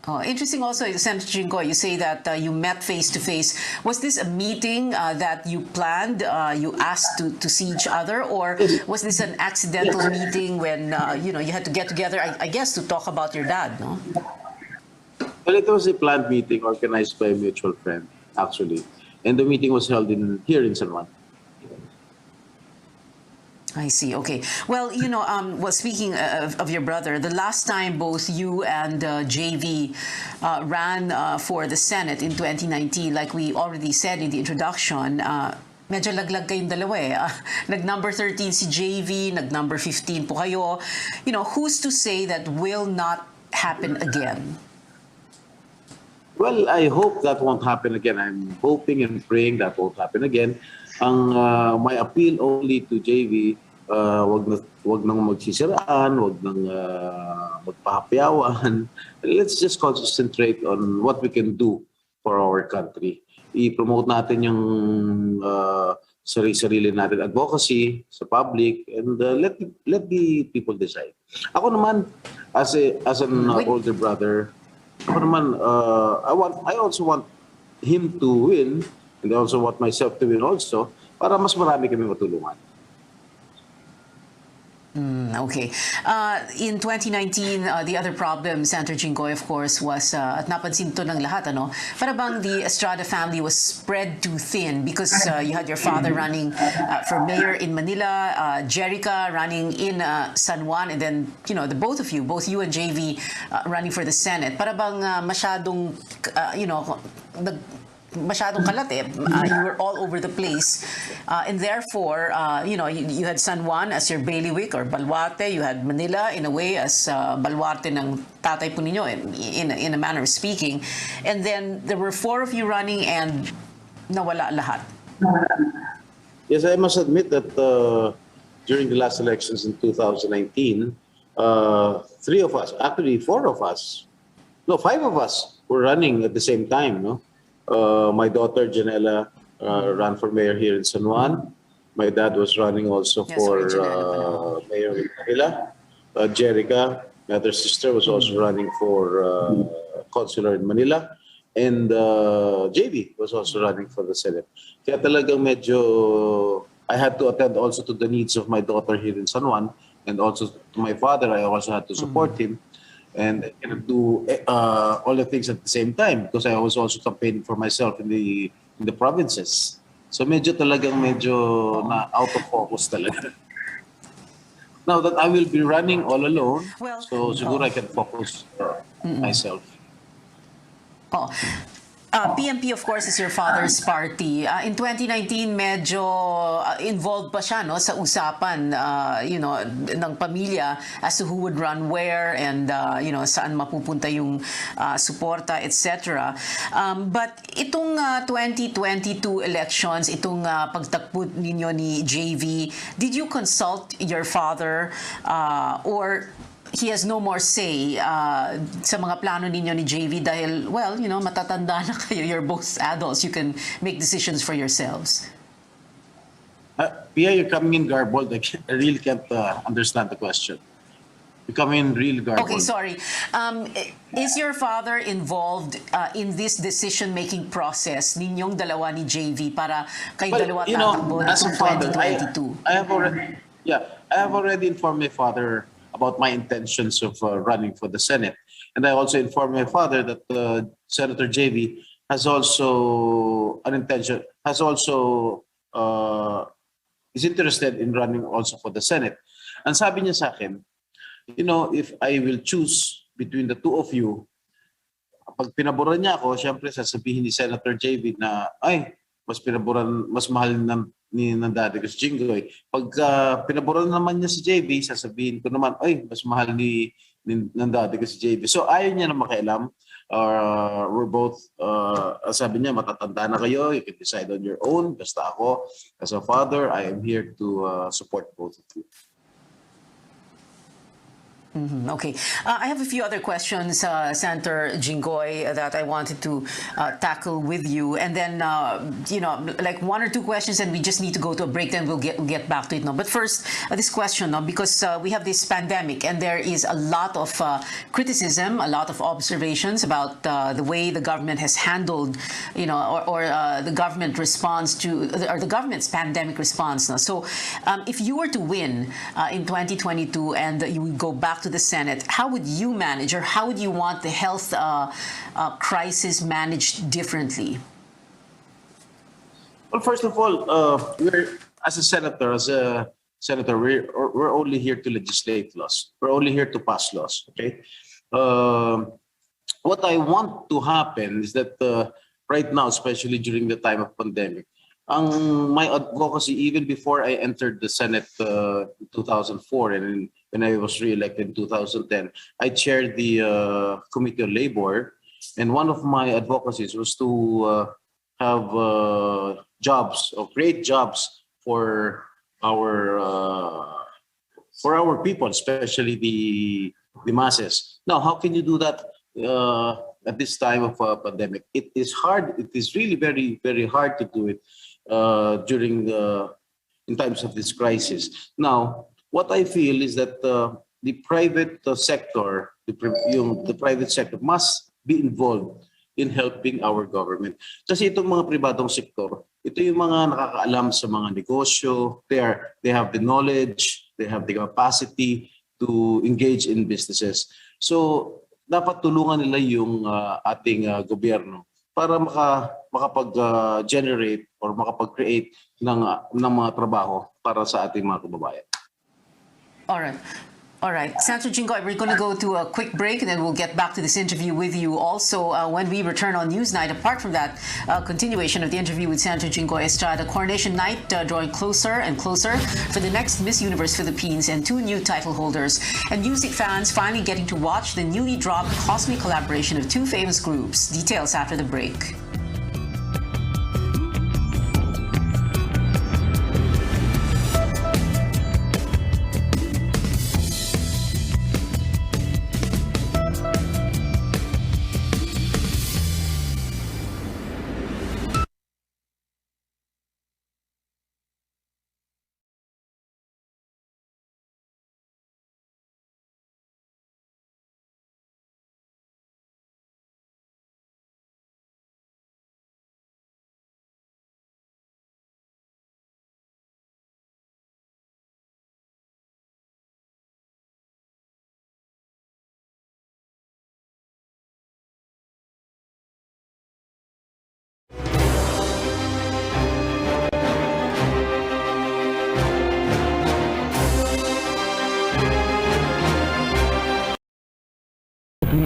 Oh, interesting also, Senator Jinggoy, you say that you met face-to-face. Was this a meeting that you planned, you asked to see each other, or was this an accidental meeting when, you had to get together, I guess, to talk about your dad, no? Well, it was a planned meeting organized by a mutual friend, actually. And the meeting was held here in San Juan. I see. Okay. Well, well, speaking of your brother, the last time both you and JV ran for the Senate in 2019, like we already said in the introduction, medyo laglag kayong dalawa eh. Nag-number 13 si JV, nag-number 15 po kayo. Who's to say that will not happen again? Well, I hope that won't happen again. I'm hoping and praying that won't happen again. My appeal only to JV, wag nang magsisiraan, wag nang magpahapyawan. Let's just concentrate on what we can do for our country. I-promote natin yung sarili natin advocacy sa public, and let the people decide. Ako naman, as an older brother, ako naman, I also want him to win, and I also want myself to win also, para mas marami kami matulungan. Okay. In 2019, the other problem, Senator Jinggoy, of course, was, at napansin to ng lahat, para bang the Estrada family was spread too thin because you had your father running for mayor in Manila, Jerica running in San Juan, and then, both you and JV running for the Senate. Para bang masyadong, masyadong kalat eh. You were all over the place. And therefore, you had San Juan as your bailiwick or balwarte. You had Manila, in a way, as balwarte ng tatay po ninyo, in a manner of speaking. And then there were 4 of you running and nawala lahat. Yes, I must admit that during the last elections in 2019, 3 of us, actually 4 of us, no, 5 of us were running at the same time, no? My daughter, Janela, ran for mayor here in San Juan. My dad was running also for mayor in Manila. Jerica, my other sister, was also running for councilor in Manila. And JV was also running for the Senate. Kaya talagang medyo, I had to attend also to the needs of my daughter here in San Juan, and also to my father. I also had to support him. And I cannot do all the things at the same time because I was also campaigning for myself in the provinces. So medyo na out of focus talaga. Now that I will be running all alone, so siguro I can focus myself. PMP, of course, is your father's party. In 2019, medyo involved pa siya sa usapan ng pamilya as to who would run where and saan mapupunta yung suporta, etc. But itong 2022 elections, itong pagtakbo ninyo ni JV, did you consult your father or he has no more say sa mga plano ninyo ni JV dahil, well, matatanda na kayo. You're both adults. You can make decisions for yourselves. Pia, you're coming in garbled. I really can't understand the question. You're coming in real garbled. Okay, sorry. Is your father involved in this decision-making process ninyong dalawa ni JV para kayo dalawa tatakbo as a father, 2022? I have already informed my father about my intentions of running for the Senate. And I also informed my father that Senator JV has also is interested in running also for the Senate. And sabi niya sa akin, if I will choose between the 2 of you, pag pinaboran niya ako, syempre sasabihin ni Senator JV na, mas mahal ng dati ko si Jinggoy. Pag pinaboran naman niya si JV, sasabihin ko naman, mas mahal ng dati ko si JV. So ayaw niya na makialam. We're both, sabi niya, matatanda na kayo, you can decide on your own. Basta ako, as a father, I am here to support both of you. Okay. I have a few other questions, Senator Jinggoy, that I wanted to tackle with you. And then, like 1 or 2 questions, and we just need to go to a break, then we'll get back to it now. But first, this question, because we have this pandemic, and there is a lot of criticism, a lot of observations about the way the government has handled, or the government response to, or the government's pandemic response. So if you were to win in 2022 and you would go back to the Senate, how would you manage, or how would you want the health crisis managed differently? Well, first of all, we're as a senator, we're only here to legislate laws. We're only here to pass laws. Okay. What I want to happen is that right now, especially during the time of pandemic, my advocacy, even before I entered the Senate in 2004 and when I was re-elected in 2010, I chaired the Committee on Labor, and one of my advocacies was to have jobs or create jobs for our people, especially the masses. Now, how can you do that at this time of a pandemic? It is hard. It is really very, very hard to do it in times of this crisis. Now, what I feel is that the private sector, the private sector must be involved in helping our government. Kasi itong mga pribadong sektor, ito yung mga nakakaalam sa mga negosyo. They have the knowledge, they have the capacity to engage in businesses. So, dapat tulungan nila yung ating gobyerno para makapag-generate or makapag-create ng mga trabaho para sa ating mga kababayan. All right. Senator Jinggoy, we're going to go to a quick break and then we'll get back to this interview with you. Also, when we return on Newsnight, apart from that continuation of the interview with Senator Jinggoy Estrada, Coronation Night drawing closer and closer for the next Miss Universe Philippines and 2 new title holders. And music fans finally getting to watch the newly dropped cosmic collaboration of 2 famous groups. Details after the break.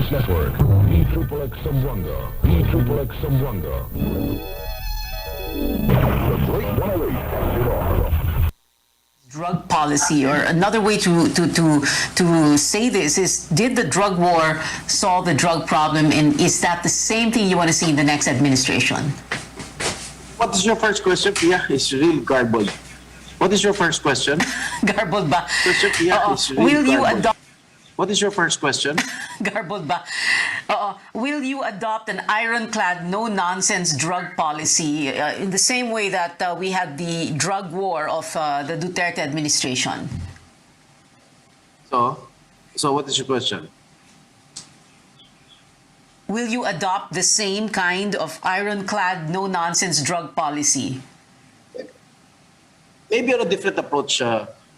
Network, E-Triple-X Zamboanga, E-Triple-X Zamboanga. The Great 108. Drug policy, or another way to say this is, did the drug war solve the drug problem, and is that the same thing you want to see in the next administration? What is your first question? Yeah, it's really garbled. What is your first question? Garbled ba? Yeah, it's really will you garbled. adopt? What is your first question? Garbled ba? Will you adopt an ironclad, no-nonsense drug policy in the same way that we had the drug war of the Duterte administration? So what is your question? Will you adopt the same kind of ironclad, no-nonsense drug policy? Maybe on a different approach,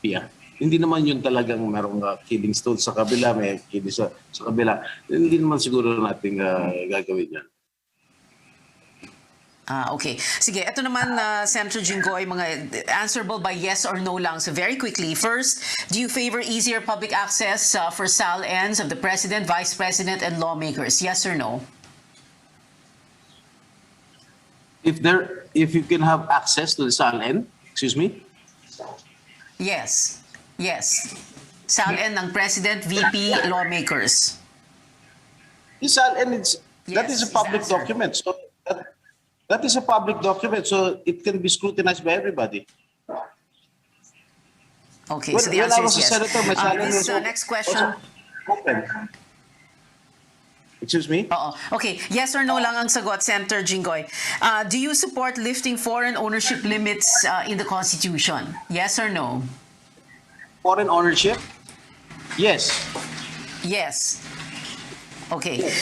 Pia. Hindi naman yun talagang merong killing stone sa kabila, may killing sa kabila. Hindi naman siguro natin gagawin yan. Okay. Sige, ito naman, Senator Jinggoy, mga answerable by yes or no lang. So very quickly, first, do you favor easier public access for SAL-Ns of the President, Vice President, and lawmakers? Yes or no? If you can have access to the SAL-N, excuse me? Yes. Yes. SAL-N ng President, VP, lawmakers. The SAL-N, that is a public document. So that is a public document, so it can be scrutinized by everybody. Okay, so the answer is yes. Senator, my SAL-N was next question. Open. Excuse me? Okay, yes or no lang ang sagot, Senator Jinggoy. Do you support lifting foreign ownership limits in the Constitution? Yes or no? Foreign ownership? Yes. Yes. Okay.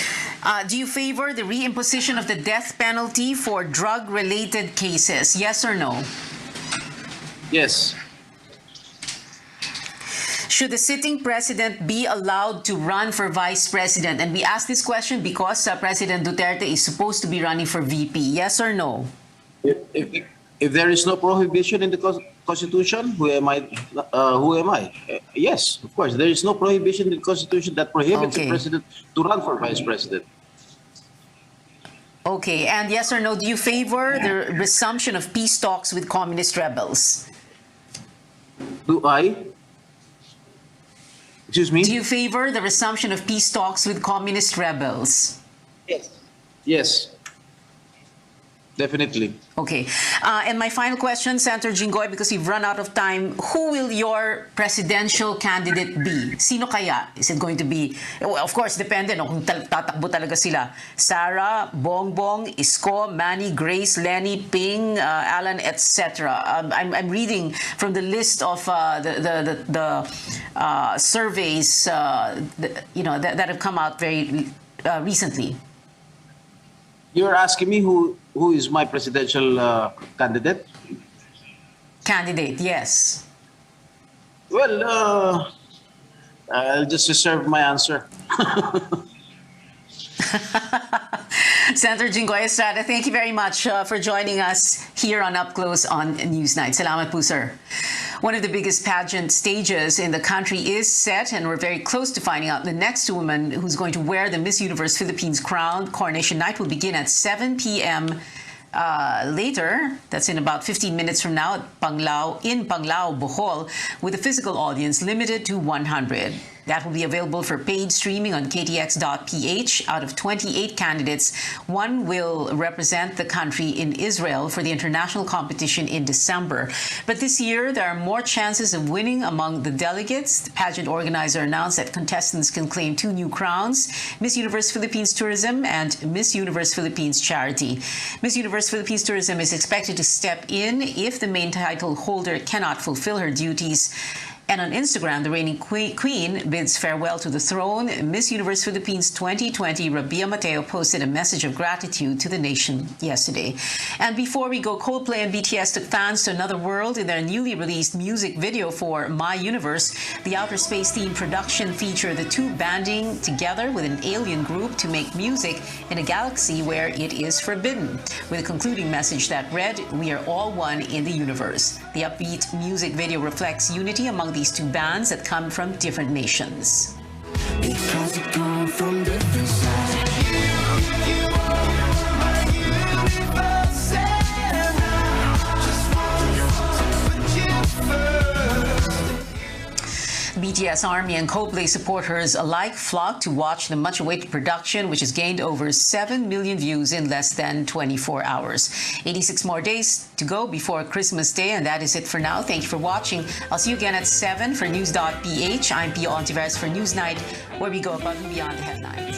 Do you favor the reimposition of the death penalty for drug-related cases? Yes or no? Yes. Should the sitting president be allowed to run for vice president? And we ask this question because President Duterte is supposed to be running for VP. Yes or no? If there is no prohibition in the Constitution, who am I? Yes, of course. There is no prohibition in the Constitution that prohibits the president to run for vice president. Okay, and yes or no, do you favor the resumption of peace talks with communist rebels? Do I? Excuse me? Do you favor the resumption of peace talks with communist rebels? Yes. Yes. Definitely. Okay. And my final question, Senator Jinggoy, because we've run out of time, who will your presidential candidate be? Sino kaya? Is it going to be, well, of course, depende no, kung tatakbo talaga sila. Sara, Bongbong, Isko, Manny, Grace, Lenny, Ping, Alan, etc. I'm reading from the list of the surveys that have come out very recently. You're asking me who is my presidential candidate? Candidate, yes. Well, I'll just reserve my answer. Senator Jinggoy Estrada, thank you very much for joining us here on Up Close on Newsnight. Salamat po, sir. One of the biggest pageant stages in the country is set, and we're very close to finding out the next woman who's going to wear the Miss Universe Philippines crown. Coronation night will begin at 7 p.m. Later, that's in about 15 minutes from now, at Panglao, Bohol, with a physical audience limited to 100. That will be available for paid streaming on ktx.ph. Out of 28 candidates, one will represent the country in Israel for the international competition in December. But this year, there are more chances of winning among the delegates. The pageant organizer announced that contestants can claim 2 new crowns, Miss Universe Philippines Tourism and Miss Universe Philippines Charity. Miss Universe Philippines Tourism is expected to step in if the main title holder cannot fulfill her duties. And on Instagram, the reigning queen bids farewell to the throne. Miss Universe Philippines 2020, Rabia Mateo, posted a message of gratitude to the nation yesterday. And before we go, Coldplay and BTS took fans to another world in their newly released music video for My Universe. The outer space-themed production featured the two banding together with an alien group to make music in a galaxy where it is forbidden, with a concluding message that read, "We are all one in the universe." The upbeat music video reflects unity among these two bands that come from different nations. Because we come from different sides. BTS Army and Coldplay supporters alike flocked to watch the much-awaited production, which has gained over 7 million views in less than 24 hours. 86 more days to go before Christmas Day, and that is it for now. Thank you for watching. I'll see you again at 7 for News.ph. I'm Pio Ontiveros for Newsnight, where we go above and beyond the headlines.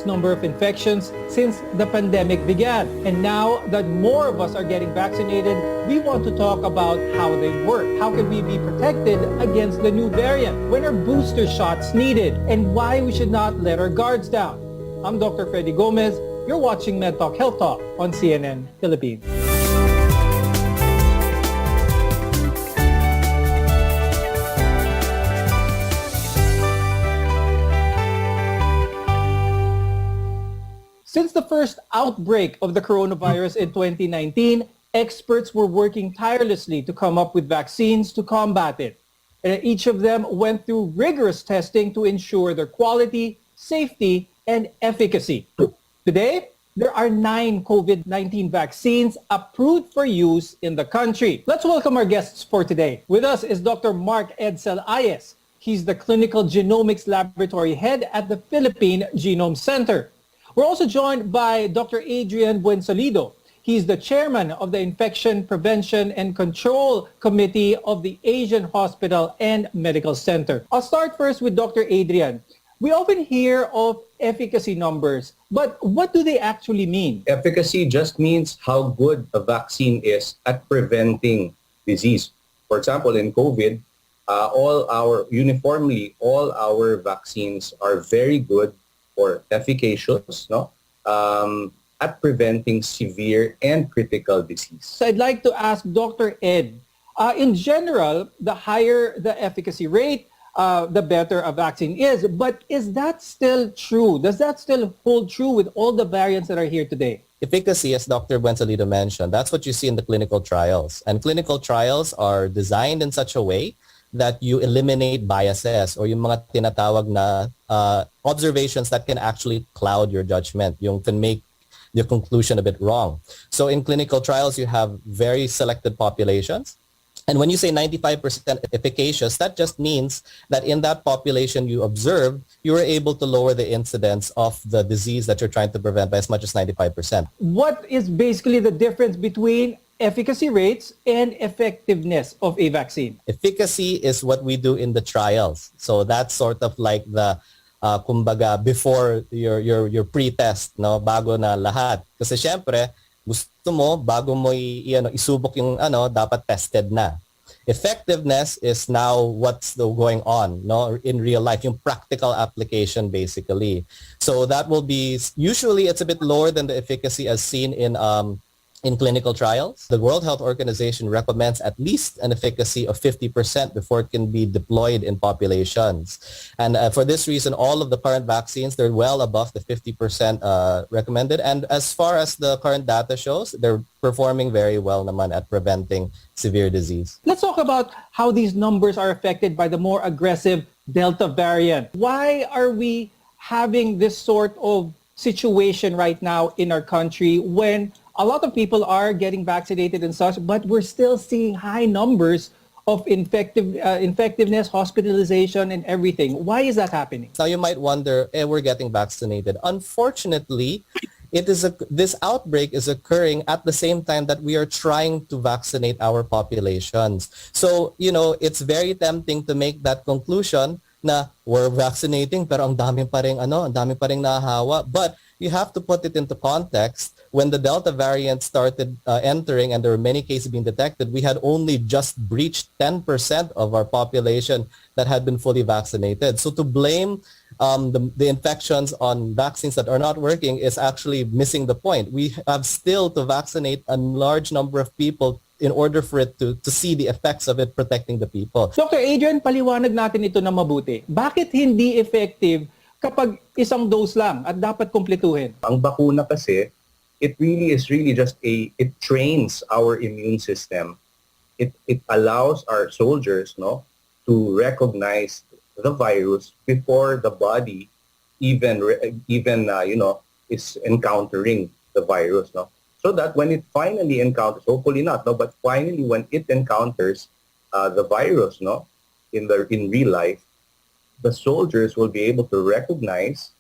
Number of infections since the pandemic began. And now that more of us are getting vaccinated, we want to talk about how they work. How can we be protected against the new variant? When are booster shots needed? And why we should not let our guards down? I'm Dr. Freddy Gomez. You're watching MedTalk Health Talk on CNN Philippines. Since the first outbreak of the coronavirus in 2019, experts were working tirelessly to come up with vaccines to combat it. And each of them went through rigorous testing to ensure their quality, safety, and efficacy. Today, there are 9 COVID-19 vaccines approved for use in the country. Let's welcome our guests for today. With us is Dr. Mark Edsel Ayes. He's the Clinical Genomics Laboratory Head at the Philippine Genome Center. We're also joined by Dr. Adrian Buensalido. He's the chairman of the Infection Prevention and Control Committee of the Asian Hospital and Medical Center. I'll start first with Dr. Adrian. We often hear of efficacy numbers, but what do they actually mean? Efficacy just means how good a vaccine is at preventing disease. For example, in COVID, all our vaccines are very good or efficacious, at preventing severe and critical disease. So I'd like to ask Dr. Ed, in general, the higher the efficacy rate, the better a vaccine is. But is that still true? Does that still hold true with all the variants that are here today? Efficacy, as Dr. Buensalido mentioned, that's what you see in the clinical trials. And clinical trials are designed in such a way that you eliminate biases or yung mga tinatawag na observations that can actually cloud your judgment, yung can make your conclusion a bit wrong. So in clinical trials, you have very selected populations. And when you say 95% efficacious, that just means that in that population you observed, you were able to lower the incidence of the disease that you're trying to prevent by as much as 95%. What is basically the difference between efficacy rates and effectiveness of a vaccine? Efficacy is what we do in the trials. So that's sort of like the kumbaga before your pre-test, no, bago na lahat. Kasi syempre, gusto mo bago mo isubok yung dapat tested na. Effectiveness is now what's going on, no, in real life, yung practical application basically. So that will be usually it's a bit lower than the efficacy as seen in clinical trials. The World Health Organization recommends at least an efficacy of 50% before it can be deployed in populations. And for this reason, all of the current vaccines, they're well above the 50% recommended. And as far as the current data shows, they're performing very well naman at preventing severe disease. Let's talk about how these numbers are affected by the more aggressive Delta variant. Why are we having this sort of situation right now in our country when a lot of people are getting vaccinated and such, but we're still seeing high numbers of infectiveness, hospitalization, and everything? Why is that happening? Now you might wonder, we're getting vaccinated. Unfortunately, this outbreak is occurring at the same time that we are trying to vaccinate our populations. So, it's very tempting to make that conclusion na we're vaccinating pero ang dami pa ring nahahawa. But you have to put it into context. When the Delta variant started entering and there were many cases being detected, we had only just breached 10% of our population that had been fully vaccinated. So to blame the infections on vaccines that are not working is actually missing the point. We have still to vaccinate a large number of people in order for it to see the effects of it protecting the people. Dr. Adrian, paliwanag natin ito na mabuti. Bakit hindi effective kapag isang dose lang at dapat kumpletuhin? Ang bakuna kasi, it trains our immune system. It allows our soldiers, to recognize the virus before the body even is encountering the virus, So that when it finally encounters, hopefully not, but finally when it encounters the virus, in real life, the soldiers will be able to recognize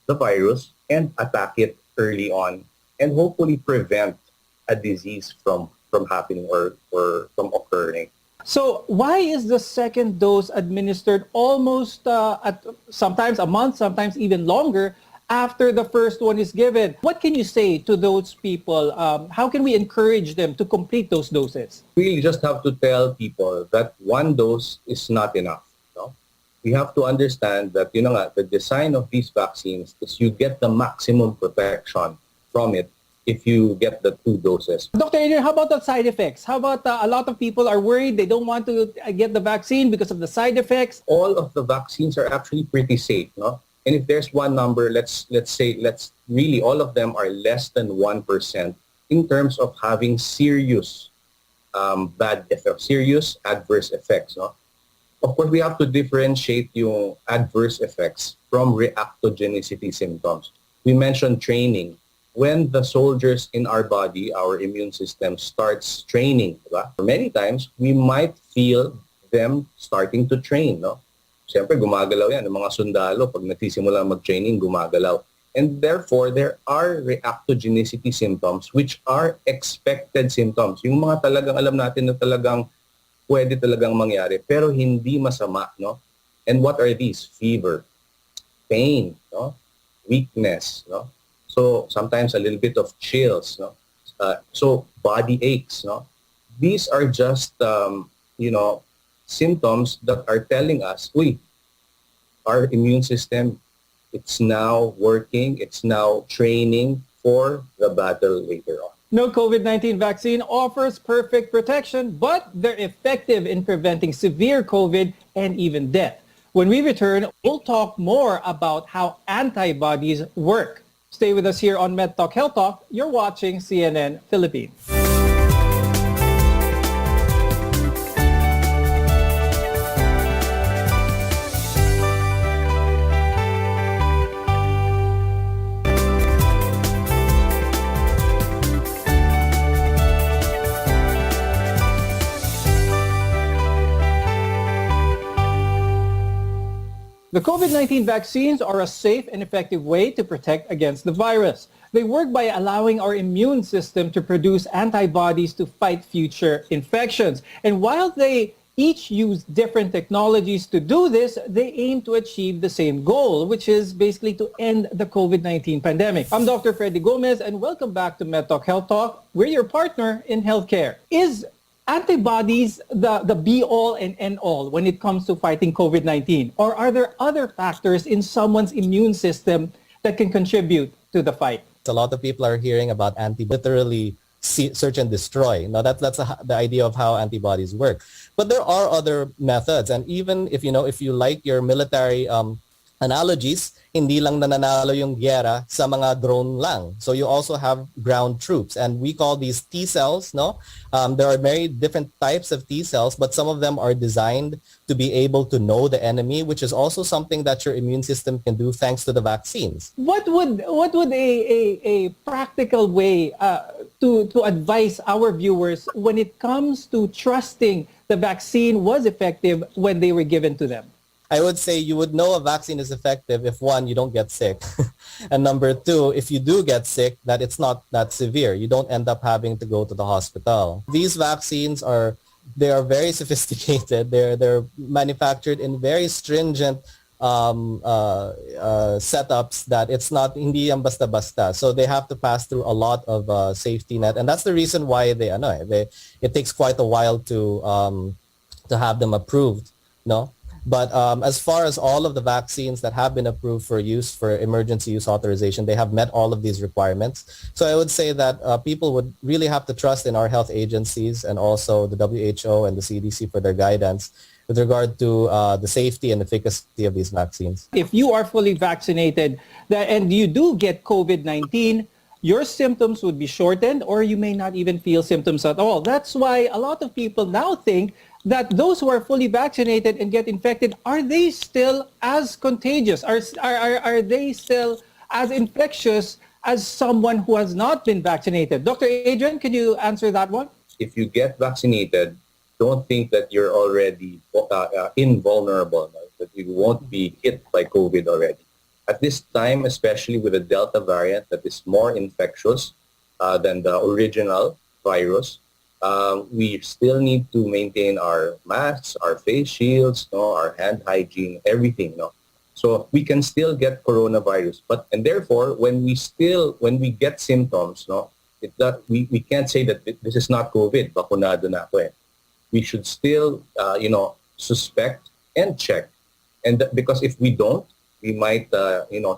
the virus and attack it early on, and hopefully prevent a disease from happening or from occurring. So why is the second dose administered almost at sometimes a month, sometimes even longer after the first one is given? What can you say to those people? How can we encourage them to complete those doses? We just have to tell people that one dose is not enough. We have to understand that the design of these vaccines is you get the maximum protection from it if you get the 2 doses. Dr. Adrian, how about the side effects? How about a lot of people are worried they don't want to get the vaccine because of the side effects? All of the vaccines are actually pretty safe, And if there's one number, let's really all of them are less than 1% in terms of having serious bad effects, serious adverse effects, Of course, we have to differentiate yung adverse effects from reactogenicity symptoms. We mentioned training. When the soldiers in our body, our immune system starts training, many times we might feel them starting to train, Siyempre, gumagalaw yan. Yung mga sundalo, pag nagsisimula mag-training, gumagalaw. And therefore, there are reactogenicity symptoms which are expected symptoms. Yung mga talagang alam natin na talagang pwede talagang mangyari pero hindi masama, no? And what are these? Fever, pain, no? Weakness, no? So sometimes a little bit of chills, no? So body aches, no? These are just symptoms that are telling us, our immune system, it's now working, it's now training for the battle later on. No COVID-19 vaccine offers perfect protection, but they're effective in preventing severe COVID and even death. When we return, we'll talk more about how antibodies work. Stay with us here on MedTalk Health Talk. You're watching CNN Philippines. The COVID-19 vaccines are a safe and effective way to protect against the virus. They work by allowing our immune system to produce antibodies to fight future infections. And while they each use different technologies to do this, they aim to achieve the same goal, which is basically to end the COVID-19 pandemic. I'm Dr. Freddy Gomez, and welcome back to MedTalk Health Talk. We're your partner in healthcare. Is antibodies the be-all and end-all when it comes to fighting COVID-19? Or are there other factors in someone's immune system that can contribute to the fight? A lot of people are hearing about literally search and destroy. Now that's the idea of how antibodies work. But there are other methods, and even if you like your military analogies, hindi lang nananalo yung gyera sa mga drone lang. So you also have ground troops, and we call these T cells, no? There are very different types of T cells, but some of them are designed to be able to know the enemy, which is also something that your immune system can do thanks to the vaccines. What would a practical way to advise our viewers when it comes to trusting the vaccine was effective when they were given to them? I would say you would know a vaccine is effective if, one, you don't get sick. And number two, if you do get sick, that it's not that severe. You don't end up having to go to the hospital. These vaccines are very sophisticated. They're manufactured in very stringent setups that it's not hindi yan basta-basta. So they have to pass through a lot of safety net. And that's the reason why it takes quite a while to have them approved, no? But as far as all of the vaccines that have been approved for use for emergency use authorization, they have met all of these requirements. So I would say that people would really have to trust in our health agencies and also the WHO and the CDC for their guidance with regard to the safety and efficacy of these vaccines. If you are fully vaccinated and you do get COVID-19, your symptoms would be shortened, or you may not even feel symptoms at all. That's why a lot of people now think that those who are fully vaccinated and get infected, are they still as contagious? Are they still as infectious as someone who has not been vaccinated? Dr. Adrian, can you answer that one? If you get vaccinated, don't think that you're already invulnerable, that you won't be hit by COVID already. At this time, especially with the Delta variant that is more infectious than the original virus, we still need to maintain our masks, our face shields, our hand hygiene, everything. So we can still get coronavirus, and therefore when we get symptoms, we can't say that this is not COVID. Bakunado na ako eh. We should still suspect and check, because if we don't, we might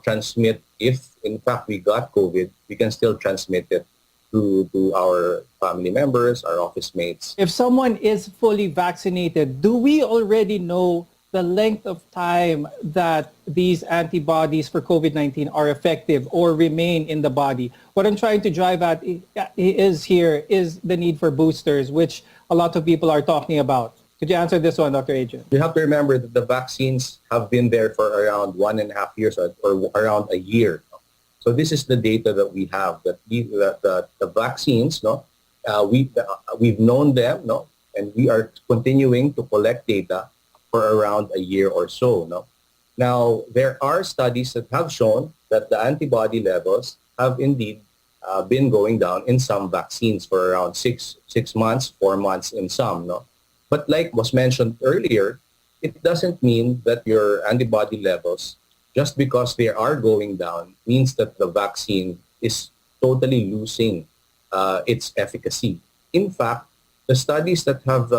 transmit. If in fact we got COVID, we can still transmit it to our family members, our office mates. If someone is fully vaccinated, do we already know the length of time that these antibodies for COVID-19 are effective or remain in the body? What I'm trying to drive at is the need for boosters, which a lot of people are talking about. Could you answer this one, Dr. Adrian? You have to remember that the vaccines have been there for around 1.5 years or around a year. So this is the data that we have, that the vaccines, we've known them, and we are continuing to collect data for around a year or so. Now, there are studies that have shown that the antibody levels have indeed been going down in some vaccines for around six months, 4 months in some. No? But like was mentioned earlier, it doesn't mean that your antibody levels, just because they are going down, means that the vaccine is totally losing its efficacy. In fact, the studies that have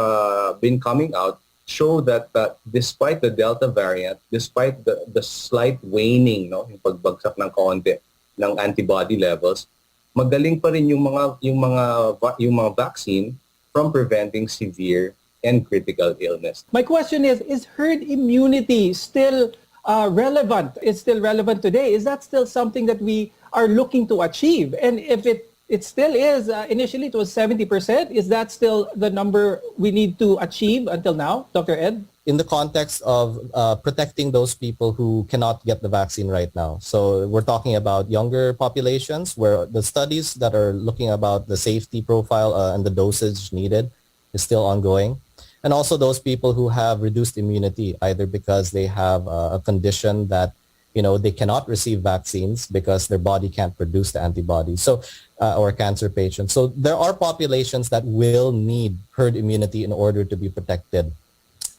been coming out show that despite the Delta variant, despite the slight waning, no, yung pagbagsak ng kaunti ng antibody levels, magaling pa rin yung mga vaccine from preventing severe and critical illness. My question is herd immunity still relevant? It's still relevant today. Is that still something that we are looking to achieve? And if it still is, initially it was 70%, is that still the number we need to achieve until now, Dr. Ed? In the context of protecting those people who cannot get the vaccine right now. So we're talking about younger populations where the studies that are looking about the safety profile and the dosage needed is still ongoing. And also those people who have reduced immunity, either because they have a condition that, they cannot receive vaccines because their body can't produce the antibodies. So, or cancer patients. So there are populations that will need herd immunity in order to be protected.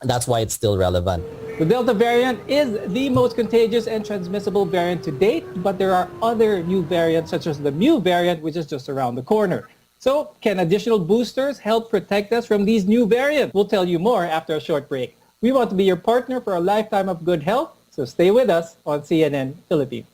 That's why it's still relevant. The Delta variant is the most contagious and transmissible variant to date, but there are other new variants such as the Mu variant, which is just around the corner. So can additional boosters help protect us from these new variants? We'll tell you more after a short break. We want to be your partner for a lifetime of good health, so stay with us on CNN Philippines.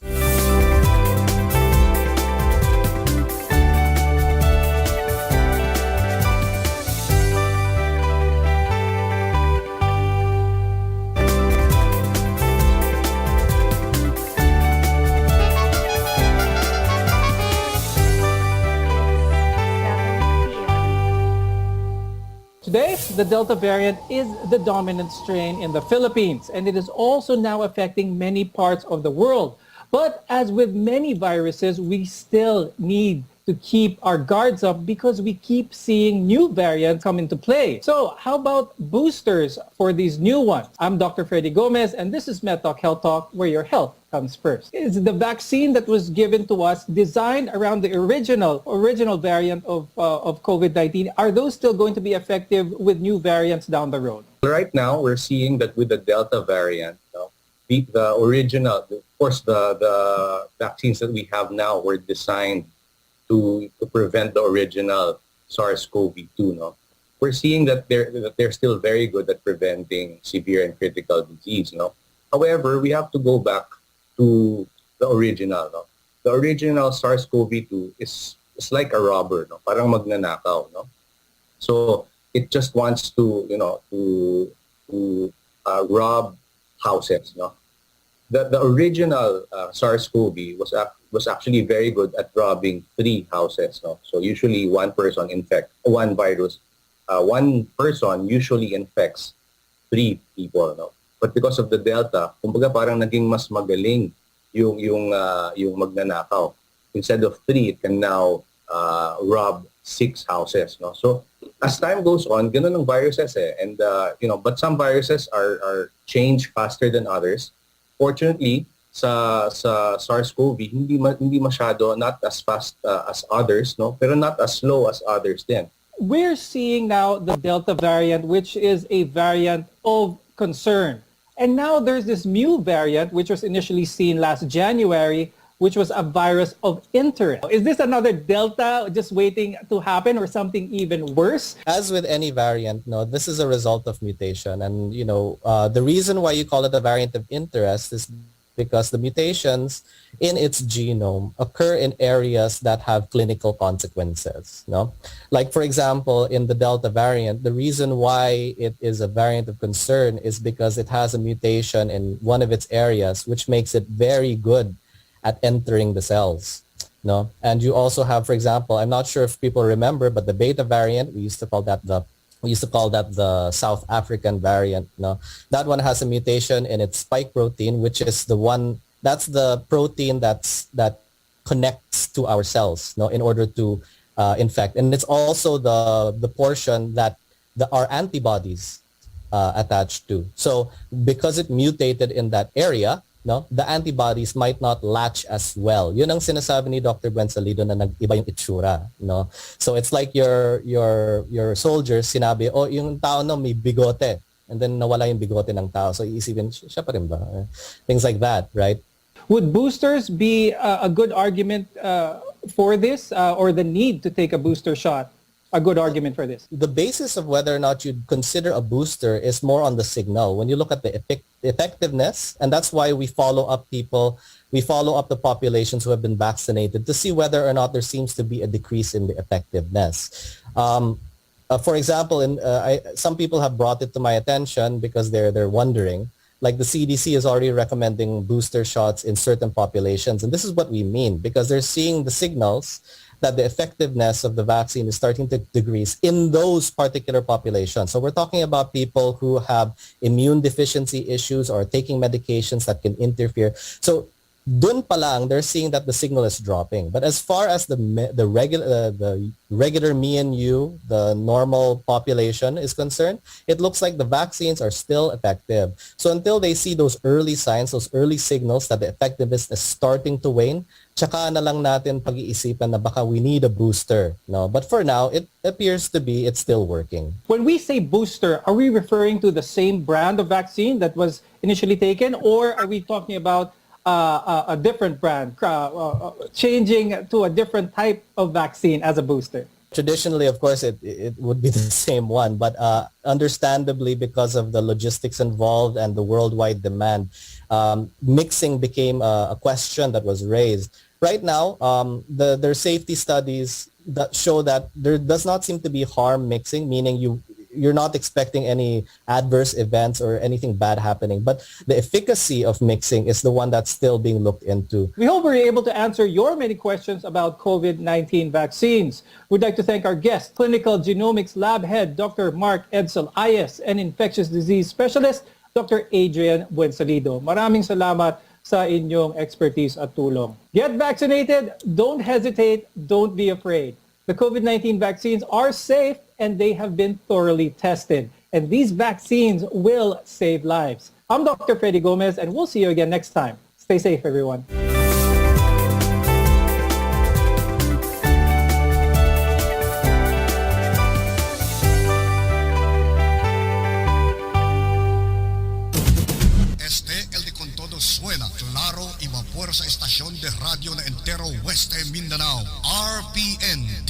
Today, the Delta variant is the dominant strain in the Philippines, and it is also now affecting many parts of the world. But as with many viruses, we still need to keep our guards up because we keep seeing new variants come into play. So how about boosters for these new ones? I'm Dr. Freddy Gomez, and this is MedTalk Health Talk, where your health comes first. Is the vaccine that was given to us designed around the original variant of COVID-19? Are those still going to be effective with new variants down the road? Right now, we're seeing that with the Delta variant, the original, of course, the vaccines that we have now were designed to prevent the original SARS-CoV-2. No? We're seeing that they're still very good at preventing severe and critical disease. No? However, we have to go back to the original. No? The original SARS-CoV-2 is like a robber, no? Parang magnanakaw. No? So it just wants to rob houses. No? The original SARS-CoV was actually very good at robbing 3 houses. No? So usually one person usually infects 3 people. No? But because of the Delta, kumbaga parang naging mas magaling yung magnanakaw. Instead of 3, it can now rob 6 houses. No? So as time goes on, ganun ang viruses eh. And but some viruses are changed faster than others. Fortunately, sa SARS-CoV, hindi masyado, not as fast as others, no, pero not as slow as others din. We're seeing now the Delta variant, which is a variant of concern. And now there's this Mu variant, which was initially seen last January, which was a virus of interest. Is this another Delta just waiting to happen or something even worse? As with any variant, no, this is a result of mutation. And, the reason why you call it a variant of interest is because the mutations in its genome occur in areas that have clinical consequences. No? Like, for example, in the Delta variant, the reason why it is a variant of concern is because it has a mutation in one of its areas, which makes it very good at entering the cells. No? And you also have, for example, I'm not sure if people remember, but the Beta variant, we used to call that the South African variant. No? That one has a mutation in its spike protein, which is that's the protein that connects to our cells, no, in order to infect. And it's also the portion that our antibodies attached to. So because it mutated in that area, no, the antibodies might not latch as well. Yun ang sinasabi ni Dr. Buensalido na nag-iba yung itsura, no? So it's like your soldiers sinabi, oh, yung tao no may bigote, and then nawala yung bigote ng tao. So iisipin, siya pa rin ba? Things like that, right? Would boosters be a good argument for this, or the need to take a booster shot a good argument for this? The basis of whether or not you'd consider a booster is more on the signal. When you look at the effectiveness, and that's why we follow up the populations who have been vaccinated to see whether or not there seems to be a decrease in the effectiveness. For example, some people have brought it to my attention because they're wondering. Like the CDC is already recommending booster shots in certain populations. And this is what we mean, because they're seeing the signals that the effectiveness of the vaccine is starting to decrease in those particular populations. So we're talking about people who have immune deficiency issues or taking medications that can interfere. So dun pa lang, they're seeing that the signal is dropping. But as far as the regular me and you, the normal population is concerned, it looks like the vaccines are still effective. So until they see those early signs, those early signals that the effectiveness is starting to wane, tsaka na lang natin pag-iisipan na baka we need a booster. No? But for now, it appears to be it's still working. When we say booster, are we referring to the same brand of vaccine that was initially taken, or are we talking about a different brand, changing to a different type of vaccine as a booster? Traditionally, of course, it would be the same one, but understandably, because of the logistics involved and the worldwide demand, mixing became a question that was raised. Right now, there are safety studies that show that there does not seem to be harm mixing, meaning you're not expecting any adverse events or anything bad happening. But the efficacy of mixing is the one that's still being looked into. We hope we're able to answer your many questions about COVID-19 vaccines. We'd like to thank our guest, Clinical Genomics Lab Head, Dr. Mark Edsel Ayes, and Infectious Disease Specialist, Dr. Adrian Buensalido. Maraming salamat sa inyong expertise at tulong. Get vaccinated, don't hesitate, don't be afraid. The COVID-19 vaccines are safe and they have been thoroughly tested. And these vaccines will save lives. I'm Dr. Freddy Gomez, and we'll see you again next time. Stay safe, everyone. El de Con Todo suena claro y vapor sa estasyon de radio na entero Weste Mindanao, RPN.